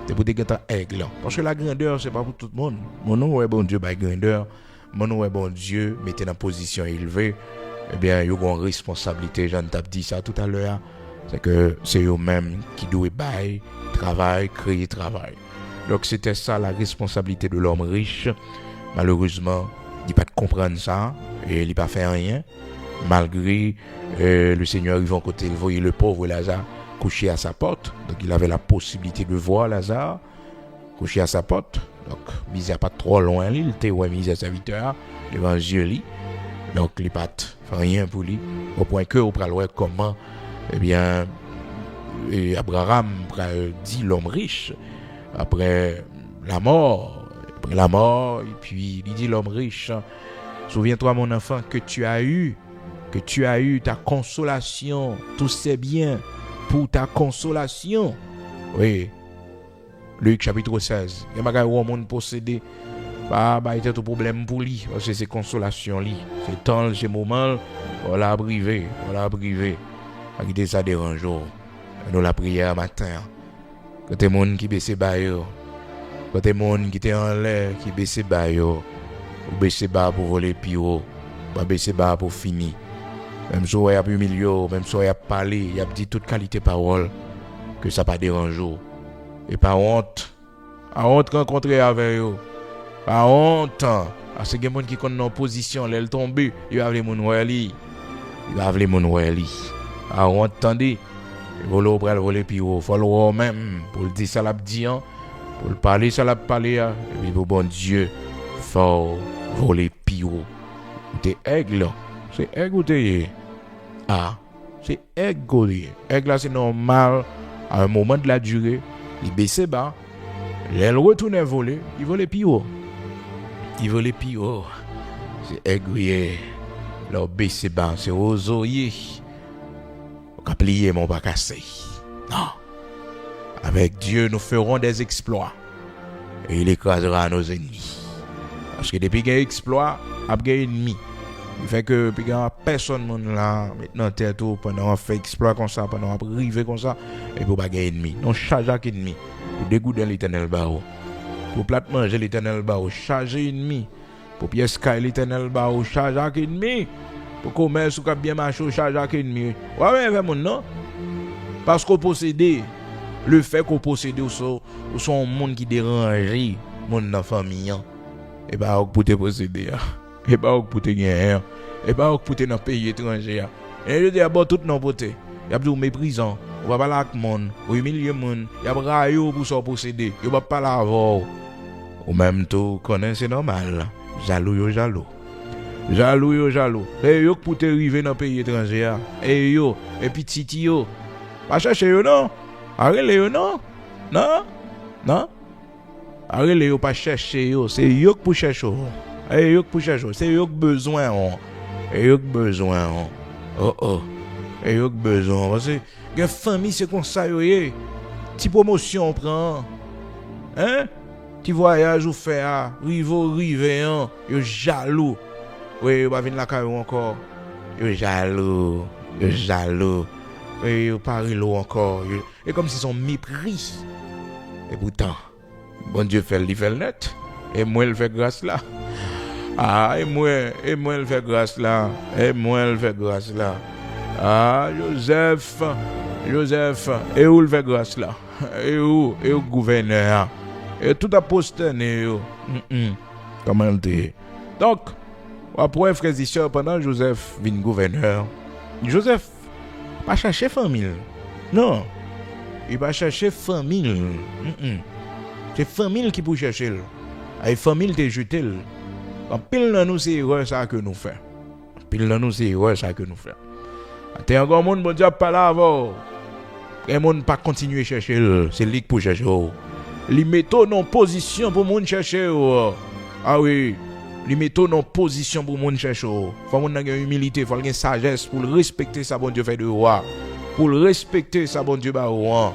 C'est pour des aigle. Parce que la grandeur, c'est pas pour tout le monde. Mon nom est bon Dieu, by grandeur. Mon nom est bon Dieu, mettez dans position élevée. Eh bien, ils ont une responsabilité. J'en t'ai dit ça tout à l'heure. C'est que c'est eux-mêmes qui doivent bailler, travail, créer travail. Donc, c'était ça la responsabilité de l'homme riche. Malheureusement, il n'a pas de comprendre ça. Et il n'a pas fait rien. Malgré le Seigneur arrive en côté, il voyait le pauvre Lazare couché à sa porte. Donc il avait la possibilité de voir Lazare couché à sa porte. Donc misère pas trop loin, il était mis à serviteur devant Dieu. Donc il pas fait rien pour lui. Au point que on parle comment eh bien Abraham dit l'homme riche après la mort. Et puis il dit l'homme riche, souviens-toi mon enfant que tu as eu ta consolation, tous ces biens pour ta consolation. Oui. Luc chapitre 16. Il y a des gens possédés. Bah, il y a tout problème pour lui. Parce que c'est consolation lui. C'est temps, c'est moment. On l'a brivé. Qui ça dérange. Nous la prière matin. Quand t'es monde qui baisse bas yo. Quand t'es monde qui était en l'air qui baisse bas yo. Ou baisse bas pour voler pire. Pas baisse bas pour finir. Même si il y a plus milieu, même si il y a parlé, il y a dit toute qualité parole, que ça pas dérange. Et pas honte. Pas honte rencontrer avec eux. Pas honte. Parce que les gens qui sont en position, ils tombent, ils va les moun wali. Pas honte, attendez. Volo pral voler puis faut le même pour le dire ça l'a dit, pour le parler ça l'a parlé et puis pour bon Dieu, faut voler puis t'es aigle. C'est aigle ou t'es c'est aigle. Aigle c'est normal à un moment de la durée, il baisse bas, il retourne voler, il vole puis c'est aigle. Leur baisse bas, c'est aux oreilles. On plier mon pas cassé. Non. Avec Dieu, nous ferons des exploits. Et il écrasera nos ennemis. Parce que depuis qu'il y a exploit, il y a ennemi. Il fait que puis personne là maintenant tête pendant on fait exploit comme ça, pendant on arriver comme ça et pour pas gagner ennemi. Non charge avec ennemi. Pour dégoûter l'Éternel bao. Pour plat manger l'Éternel bao, charger ennemi. Pour pièce caille l'Éternel bao, charge avec ennemi. Pour commerce ou bien marcher, charge avec ennemi. Ouais, vraiment non. Parce qu'on possède le fait qu'on possède ou son monde qui dérange, monde dans famille. Et bah pour te posséder. Et pas pour te gagner, et pas pour te dans pays étranger. Et je dis bon tout non poté. Y a du méprisant, on va pas là avec monde, ou humilier monde, y a braillot pour son posséder, y va pas là avant. Ou même tout connaît c'est normal. Jaloux. Et yo pour te arriver dans pays étranger. Et yo, et petit yo. Pas chercher yo non. Arrête yo non. Non. Arrête yo pas chercher yo, c'est yo pour chercher. Et yo pour chercher, c'est yo besoin Et yo besoin Et yo besoin parce que une famille c'est comme ça yo. Ti promotion on prend. Hein? Ti voyage ou fait rive yo jaloux. Oui, yo va venir la caillou encore. Yo jaloux. jaloux, et parle l'eau encore, et comme si son mépris. Et pourtant, bon Dieu fait le net, et moi il fait grâce là. Ah, et moi il fait grâce là, et moi il fait grâce là. Ah, Joseph, et où il fait grâce là? Et où gouverneur? Et tout a posterné. Comment il dit? Donc, après frères et sœurs, pendant Joseph vient gouverneur, Joseph pas chercher famille. Non, il va chercher famille. C'est famille qui peut chercher. Et famille te jeter. En pile dans nous c'est erreur ça que nous fait. Pile dans nous c'est erreur ça que nous fait. T'es encore monde bon Dieu pas là avant. Et monde pas continuer chercher, c'est lui pour chercher. Li metto en position pour monde chercher. Ah oui, li metto en position pour monde chercher. Faut monde avoir humilité, faut avoir sagesse pour respecter ça bon Dieu fait de roi. Pour respecter ça bon Dieu ba roi.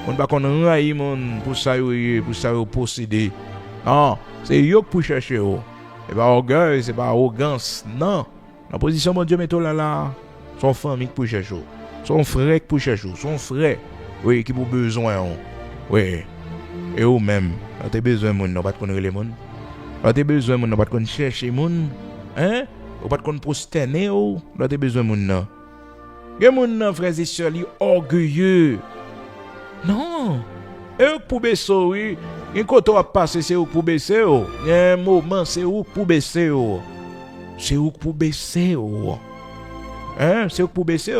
On pas qu'on raille monde pour ça posséder. Non, c'est yo pour chercher. C'est pas orgueil, c'est pas arrogance. Non. La position bon Dieu metto là. Son famille pour chercher. Son frère pour chercher. Son frère, oui, qui a besoin. Oui. Et ou même, quand tu as besoin de monde, pas de connaître les monde. Quand tu as besoin de monde, pas de chercher monde. Hein? Ou pas de prosterner. Quand tu as besoin de monde. Les gens, frères et sœurs, orgueilleux. Non. Et pour baisser, oui. Quand on va passer, c'est où pour baisser. Un moment, c'est où pour baisser. C'est où pour baisser. Hein? C'est où pour baisser.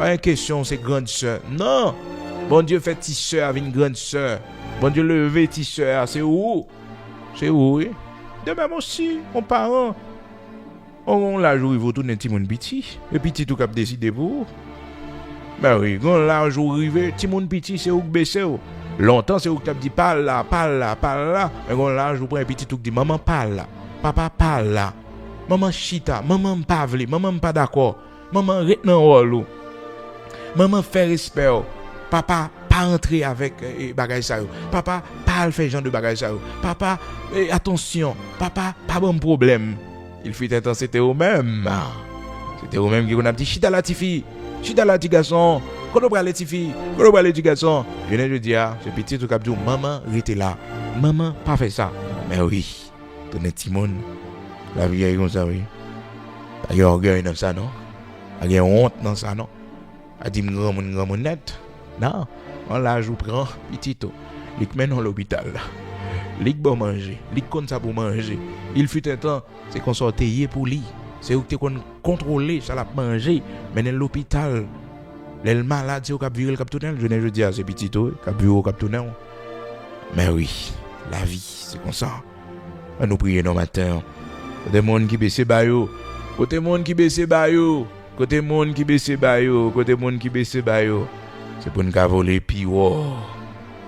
Une question, c'est grande sœur. Non. Bon Dieu fait petite sœur avec une grande sœur. Bon Dieu lever petite sœur. C'est où? C'est où, oui? De même aussi, mon parent. On l'a joué, il faut tourner petit monde petit. Et petit tout cap décider pour. Ben oui, quand l'a joué arrivé, petit monde petit, c'est où baisser. Longtemps, c'est où cap dit parle là. Mais quand l'a joué, un petit tout dit maman parle là. Papa parle là. Maman chita, maman pas vle, maman pas d'accord. Maman rete dans rôle. Maman fait respect. Papa pas entrer avec bagage ça. Papa pas faire genre de bagage ça. Papa attention, papa pas bon problème. Il fut un temps c'était au même. C'était au même qui on a dit chita la tifi, chita la petit garçon. Quand on parle les tifi, quand on parle les garçons, je dis ce petit tout cap dit maman rete là. Maman pas fait ça. Mais oui, ton petit monde la vie est comme ça oui. Pas de orgueil dans ça non. Pas de honte dans ça non. A dit grand monde net. Non, on l'a jou prend petit tout. Il mène à l'hôpital. Il bon manger, il compte ça pour manger. Il fut un temps, c'est qu'on sortait pour lui. C'est où tu contrôler ça la manger, mais dans l'hôpital. Les malades c'est au cap viril cap tourner, je dis c'est petit tout, cap bureau cap tourner. Mais oui, la vie, c'est comme ça. On nous prier nos matins. Côté monde qui baisse bayo, côté monde qui baisse bayo. Côté monde qui baisse bayo, c'est pour nous voler plus haut.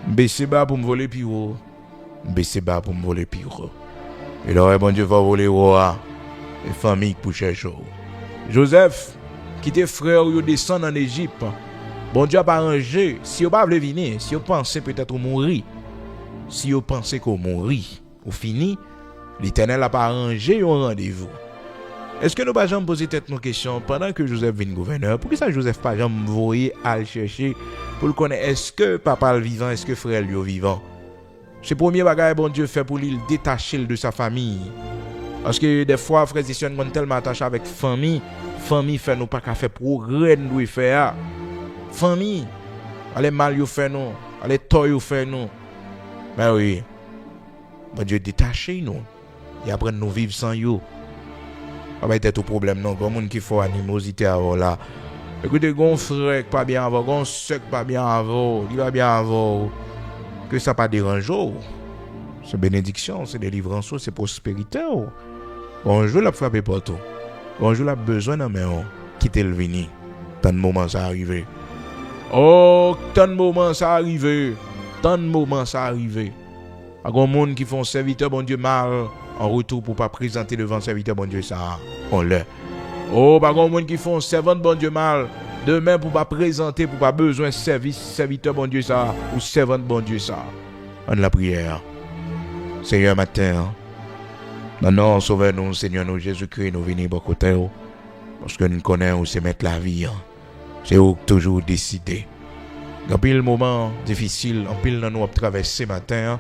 Baisser bas pour me voler plus haut. Baisser bas pour me voler plus haut. Et là, bon Dieu va voler haut. Les familles pour chercher. Joseph, qui était frère, il descend en Égypte. Bon Dieu a pas arrangé. Si vous ne voulez pas venir, si vous pensez peut-être mourir, si vous pensez qu'on mourir, ou fini, l'Éternel a pas arrangé un rendez-vous. Est-ce que nous pas jamais poser tête nos questions pendant que Joseph vient gouverneur? Pourquoi ça Joseph pas jamais voyer à le chercher pour le connaître? Est-ce que papa est vivant? Est-ce que frère lui est vivant? C'est le premier bagage bon Dieu fait pour lui détacher de sa famille. Parce que des fois frères et sœurs sont tellement attachés avec famille fait nous pas qu'à faire progrès nous faire. Famille, allez mal yo fait nous, allez tort yo fait nous. Mais oui. Bon Dieu détacher nous. Et après nous vivre sans yo. Ça va être tout problème non, comme monde qui faut animosité avant là. Écoutez, gon frère pas bien avant, gon sec pas bien avant, il va bien avant. Que ça pas dérange. C'est bénédiction, c'est délivrance, c'est prospérité. Bonjour la frappe partout. Bonjour la besoin dans main. Quitter le vini. Tant de moments ça arrivé. Oh, tant de moments ça arrivé. Tant de moments ça arrivé. Il y a des gens qui font serviteur bon Dieu mal en retour pour pas présenter devant serviteur bon Dieu ça. On l'a. Oh, il y a des gens qui font servant bon Dieu mal demain pour pas présenter pour pas besoin service serviteur bon Dieu ça ou servant bon Dieu ça. On la prière. Seigneur matin. Non, sauvez-nous, Seigneur, nous, Jésus-Christ, nous venons pour côté. parce que nous connaissons où c'est mettre la vie. C'est où toujours décider. En pile moment difficile, en pile nous avons traversé matin,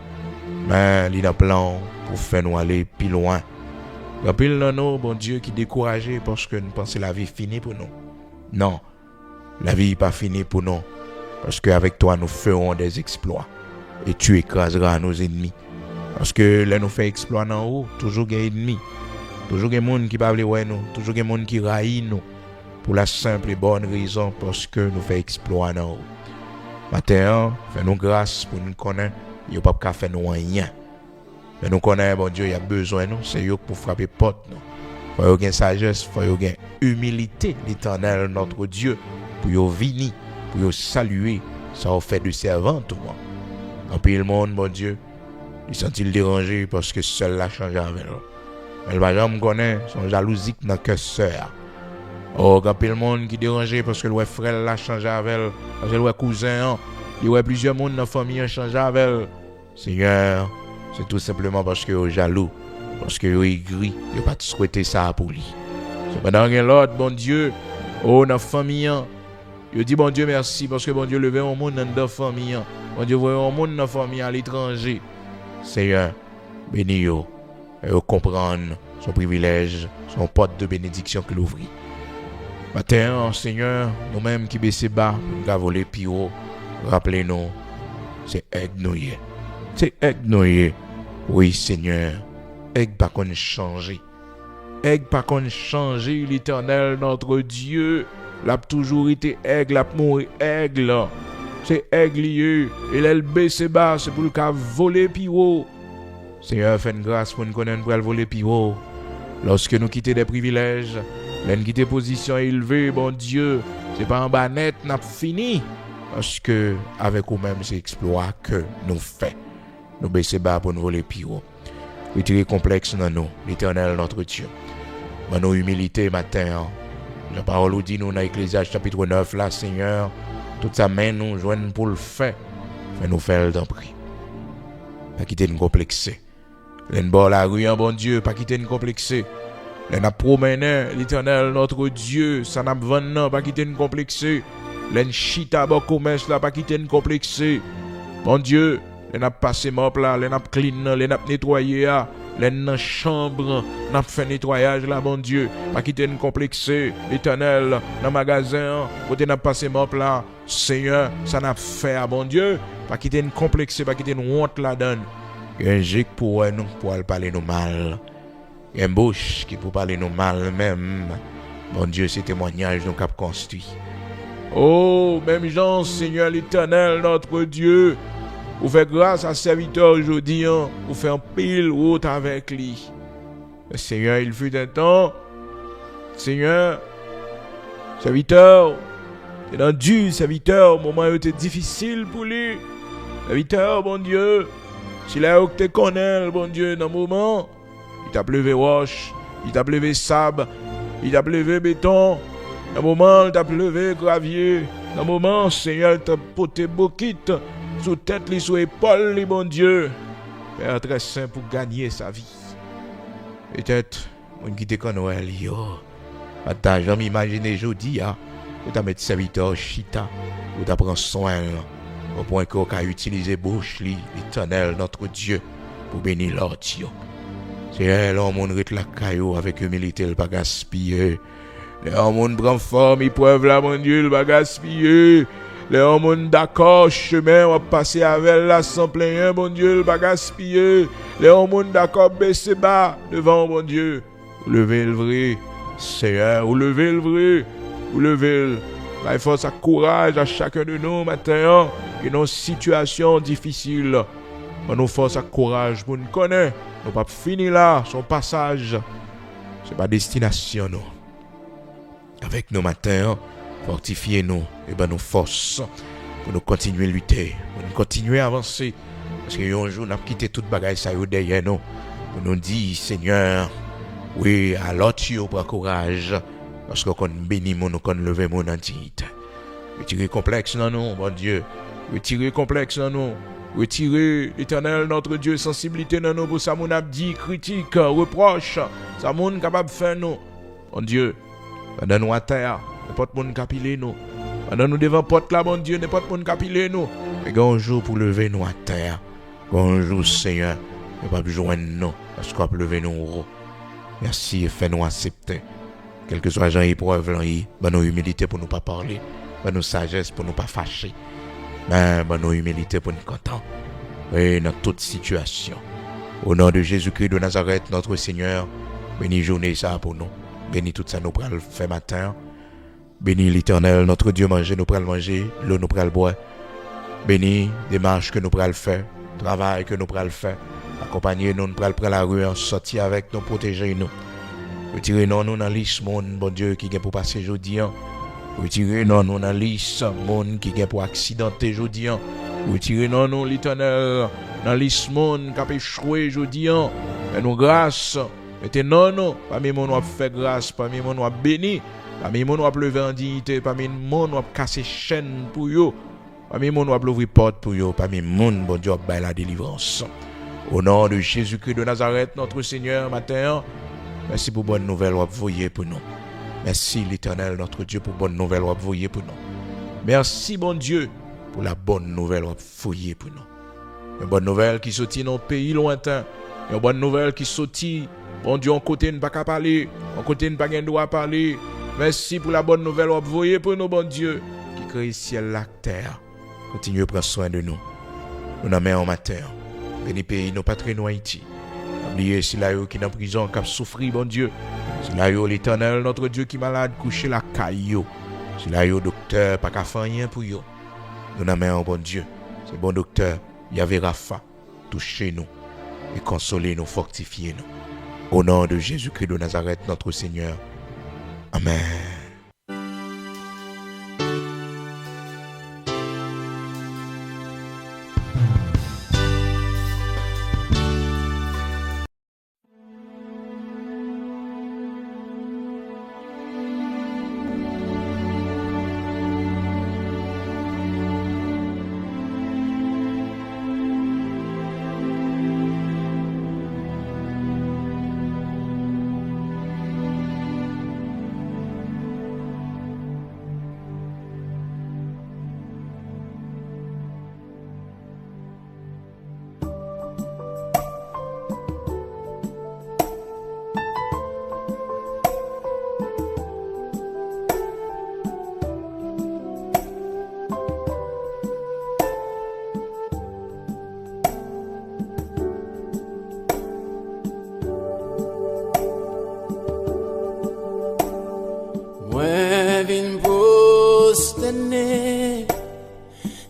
mais il y a un plan pour faire nous aller plus loin. En pile nous, bon Dieu, qui découragé parce que nous pensons la vie finie pour nous. Non, la vie n'est pas finie pour nous, parce qu'avec toi nous ferons des exploits et tu écraseras nos ennemis. Parce que là nous fait exploit en haut, toujours des ennemis, toujours des gens qui parlent ouais nous, toujours des gens qui raillent nous, pour la simple et bonne raison parce que nous fait exploit en haut. Matin, fais-nous grâce pour nous connaître, il n'y a pas qu'à faire nous rien. Mais nous connaissons, bon Dieu, il y a besoin de nous, c'est eux pour frapper porte. Il faut qu'il y ait sagesse, il faut qu'il y ait humilité, l'Éternel, notre Dieu, pour venir, pour saluer, ça fait de servant tout le monde. En puis le monde, bon Dieu, il sent-il dérangé parce que seul l'a changé avec eux. Mais le bagage me connaît, son jalousie dans le cœur sœur. Oh, quand le monde qui dérangé parce que le frère l'a changé avec elle, parce que le cousin, il y a plusieurs monde dans la famille changé avec elle. Seigneur, c'est tout simplement parce que jaloux, parce que aigri, il n'a pas souhaité ça pour lui. Cependant, il y a l'autre, bon Dieu, oh, dans la famille, il dit bon Dieu merci parce que bon Dieu levé un monde dans la famille, bon Dieu voyait un monde dans la famille à l'étranger. Seigneur, bénis-yo, et comprendre son privilège, son porte de bénédiction qu'il ouvrit. Matin, Seigneur, nous-mêmes qui baissons bas, nous avons volé plus haut, rappelez-nous, c'est Aigle-Noyer. C'est Aigle-Noyer. Oui, Seigneur, Aigle pas qu'on changer. Aigle pas qu'on changer, l'Éternel, notre Dieu. L'a toujours été Aigle, l'a mouru Aigle. C'est Aigle, et elle baisse bas, c'est pour le cas voler plus haut. Seigneur, fais une grâce pour nous connaître pour voler plus haut. Lorsque nous quittons des privilèges, l'en quitter position élevée, bon Dieu, c'est pas en bas net, n'a fini. Parce que, avec nous-mêmes, c'est exploit que nous faisons. Nous baissons bas pour nous voler plus haut. Retirer complexe dans nous, l'Éternel, notre Dieu. Dans nos humilités, matin, la parole nous dit, nous, dans Ecclésiaste chapitre 9, là, Seigneur, toute sa main nous joigne pour le faire. Fais-nous faire le temps pris. Pas quitter nous complexer. L'en bord la rue, bon Dieu, pas quitter nous complexer. L'en a promené, l'Éternel, notre Dieu, ça n'a pas pas quitter nous complexer. L'en chita bon commerce là, pas quitter nous complexer. Bon Dieu, l'en a passé mop là, l'en a clean, l'en a nettoyé là. L'en dans chambre, n'a fait nettoyage là, bon Dieu, pas quitter nous complexer. L'Éternel, dans le magasin, côté n'a passé mop là. Seigneur, ça n'a fait, bon Dieu, pas quitter nous complexer, pas quitter nous honte là-dedans. Il y a un gic pour nous, pour parler nous mal. Il y a une bouche qui pour parler nous mal même. Bon Dieu, c'est témoignage nous cap construit. Oh, même Jean, Seigneur l'Éternel, notre Dieu, vous faites grâce à serviteur aujourd'hui, vous faites un pile route avec lui. Le Seigneur, il fut un temps, Seigneur, serviteur, c'est dans Dieu, serviteur, au moment où c'était difficile pour lui. Serviteur, bon Dieu, s'il a eu que tu connais, bon Dieu, dans le moment, il t'a pleuvé roche, il t'a pleuvé sable, il t'a pleuvé béton, dans le moment, il t'a pleuvé gravier, dans le moment, Seigneur, il t'a porté bouquite, sous tête, sous épaule, bon Dieu. Père très saint pour gagner sa vie. Peut-être, on qui te connaît, yo. Attends, je m'imagine aujourd'hui, que tu mettre serviteur chita, que tu prends soin, au point qu'on a utilisé bouche, l'Éternel, notre Dieu, pour bénir l'ordre. C'est elle, on monte la caillou avec humilité, le pas gaspiller. Les hommes prennent forme, ils preuve là, mon Dieu, le pas gaspiller. Les hommes d'accord, chemin, on va passer avec la sans plein, mon Dieu, le pas gaspiller. Les hommes d'accord, baisser bas devant, mon Dieu. Vous levez le vrai, Seigneur, vous levez le vrai, vous levez le. Il faut ça courage à chacun de nous maintenant, qui est dans une situation difficile. On nous force à courage pour nous connaître. Nous pas finir là, son passage. C'est pas destination, nous. Avec nous matin, fortifiez-nous et ben nous force pour nous continuer à lutter, pour nous continuer à avancer. Parce que un jour, nous avons quitté toute bagaille ça derrière nous. Pour nous dire, Seigneur, oui, alors tu prends courage. Parce qu'on bénit mon, qu'on lève mon entité. Retirez complexe dans nous, mon Dieu. Retirez complexe dans nous. Retirez, l'Éternel, notre Dieu, sensibilité dans nous pour ça, mon a dit, critique, reproche. Ça, mon capable de faire nous. Mon Dieu, Pendant nous à terre, n'importe monde qui pile nous. Pendant nous devant porte là, bon Dieu, n'importe monde qui pile nous. Mais un jour pour lever nous à terre. Un jour, Seigneur, nous pas besoin de nous, parce qu'on peut lever nous haut. Merci et fais-nous accepter. Quel que soit les épreuve, nos humilité pour nous pas parler, nos sagesse pour nous pas fâcher, nos humilité pour nous contents. Et dans toute situation. Au nom de Jésus-Christ de Nazareth, notre Seigneur, bénis journée ça pour nous. Bénis tout ça nous pral faire matin. Bénis l'Éternel, notre Dieu, manger, nous pral manger, l'eau nous pral boire. Bénis des marches que nous pral faire, travail que nous pral faire. Accompagner nous pral prendre la rue, sortir avec nous, protéger nous. Retirez nous dans la liste monde, bon Dieu, qui vient pour passer aujourd'hui. Retirez nous dans la liste monde qui vient pour accidenter aujourd'hui. Retirez nous l'Éternel dans la liste monde qui a échoué aujourd'hui. Et nous grâce. Mettez non, parmi nous nous fait grâce, parmi nous nous béni, parmi nous nous lever en dignité, parmi nous nous casser chaîne pour eux, parmi nous nous ouvrir porte pour eux, parmi nous bon Dieu bail la délivrance. Au nom de Jésus-Christ de Nazareth, notre Seigneur, matin, merci pour bonne nouvelle vous voyez pour nous. Merci l'Éternel, notre Dieu, pour bonne nouvelle vous voyez pour nous. Merci bon Dieu pour la bonne nouvelle vous voyez pour nous. Une bonne nouvelle qui sortit dans un pays lointain, une bonne nouvelle qui sortit. Bon Dieu, en côté ne pas qu'à parler, en côté ne pas qu'à droit parler. Merci pour la bonne nouvelle, vous voyez pour nous, bon Dieu, qui crée le ciel, la terre. Continuez à prendre soin de nous. Nous n'en mettons en matin. Béni pays, nos patrons Haïti. Oubliez si là qui est en prison, qui a souffert, bon Dieu. Si là l'Éternel, notre Dieu qui est malade, couché la caillou. Si là docteur, pas qu'à faire rien pour eux. Nous n'en mettons, bon Dieu. C'est bon docteur, Yahvé Rapha, touchez-nous et consolez-nous, fortifiez-nous. Au nom de Jésus-Christ de Nazareth, notre Seigneur. Amen.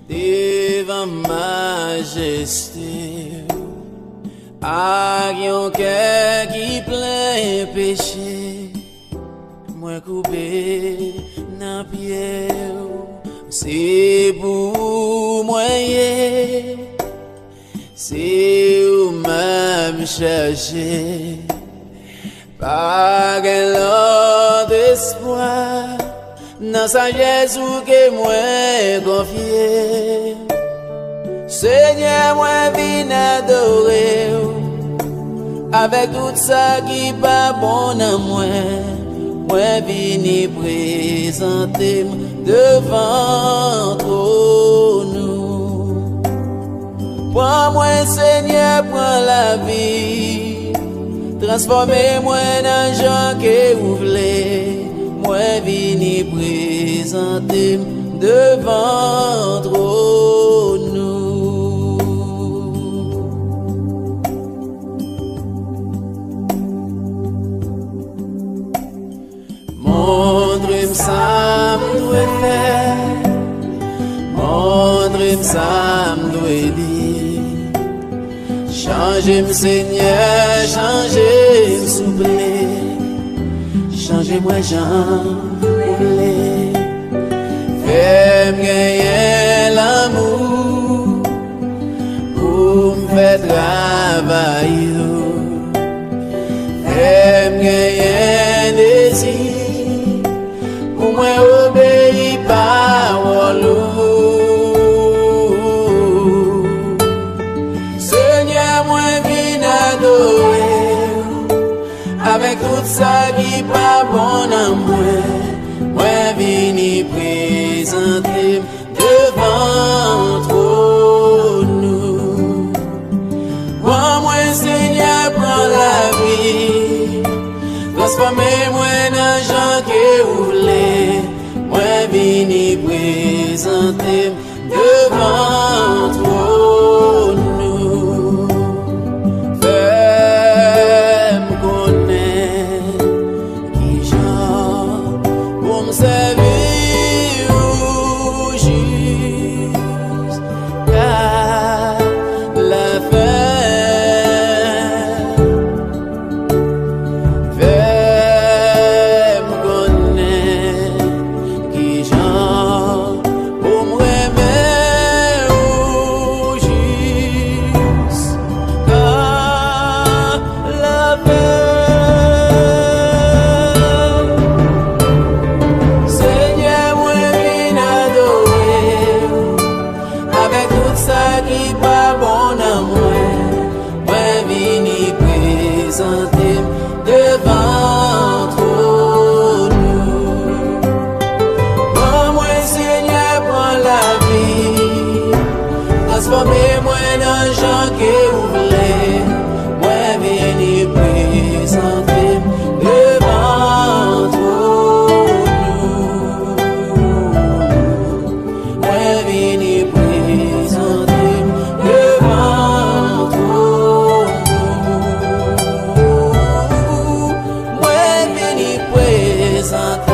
devant majesté, à yon cœur qui plein péché, moi coupé dans pied, c'est pour moi, c'est où même chercher, pas l'autre d'espoir. Dans sa Jésus que moi confié, Seigneur moi vine adorer, avec tout ça qui pas bon en moi, moi vine présenter devant nous. Prends moi Seigneur, prends la vie, transformez-moi dans gens que vous voulez. Moi vini présenter devant nous. Montre-moi ça m'doit faire, montre-moi ça m'doit dire. Changez-moi Seigneur, changez-moi s'il vous plaît. Changez-moi, j'en voulais. Fais-moi gagner l'amour pour me faire travailler. Fais-moi gagner désir pour moi obéir parole. Seigneur, moi viens adorer. Avec tout ça qui pas bon en moi. présenter devant toi nous. Fais-moi connaître qui j'en pour me servir au juste, car la fin. Fais-moi connaître qui j'en pour me remettre au juste, car la fin. Seigneur, moi viens adorer avec tout ça qui pas bon à moi. Moi viens présenter devant toi nous. Moi Seigneur prends la vie, transformez-moi dans gens que vous voulez. Moi viens présenter devant toi nous. Moi viens présenter devant toi nous. Moi viens présenter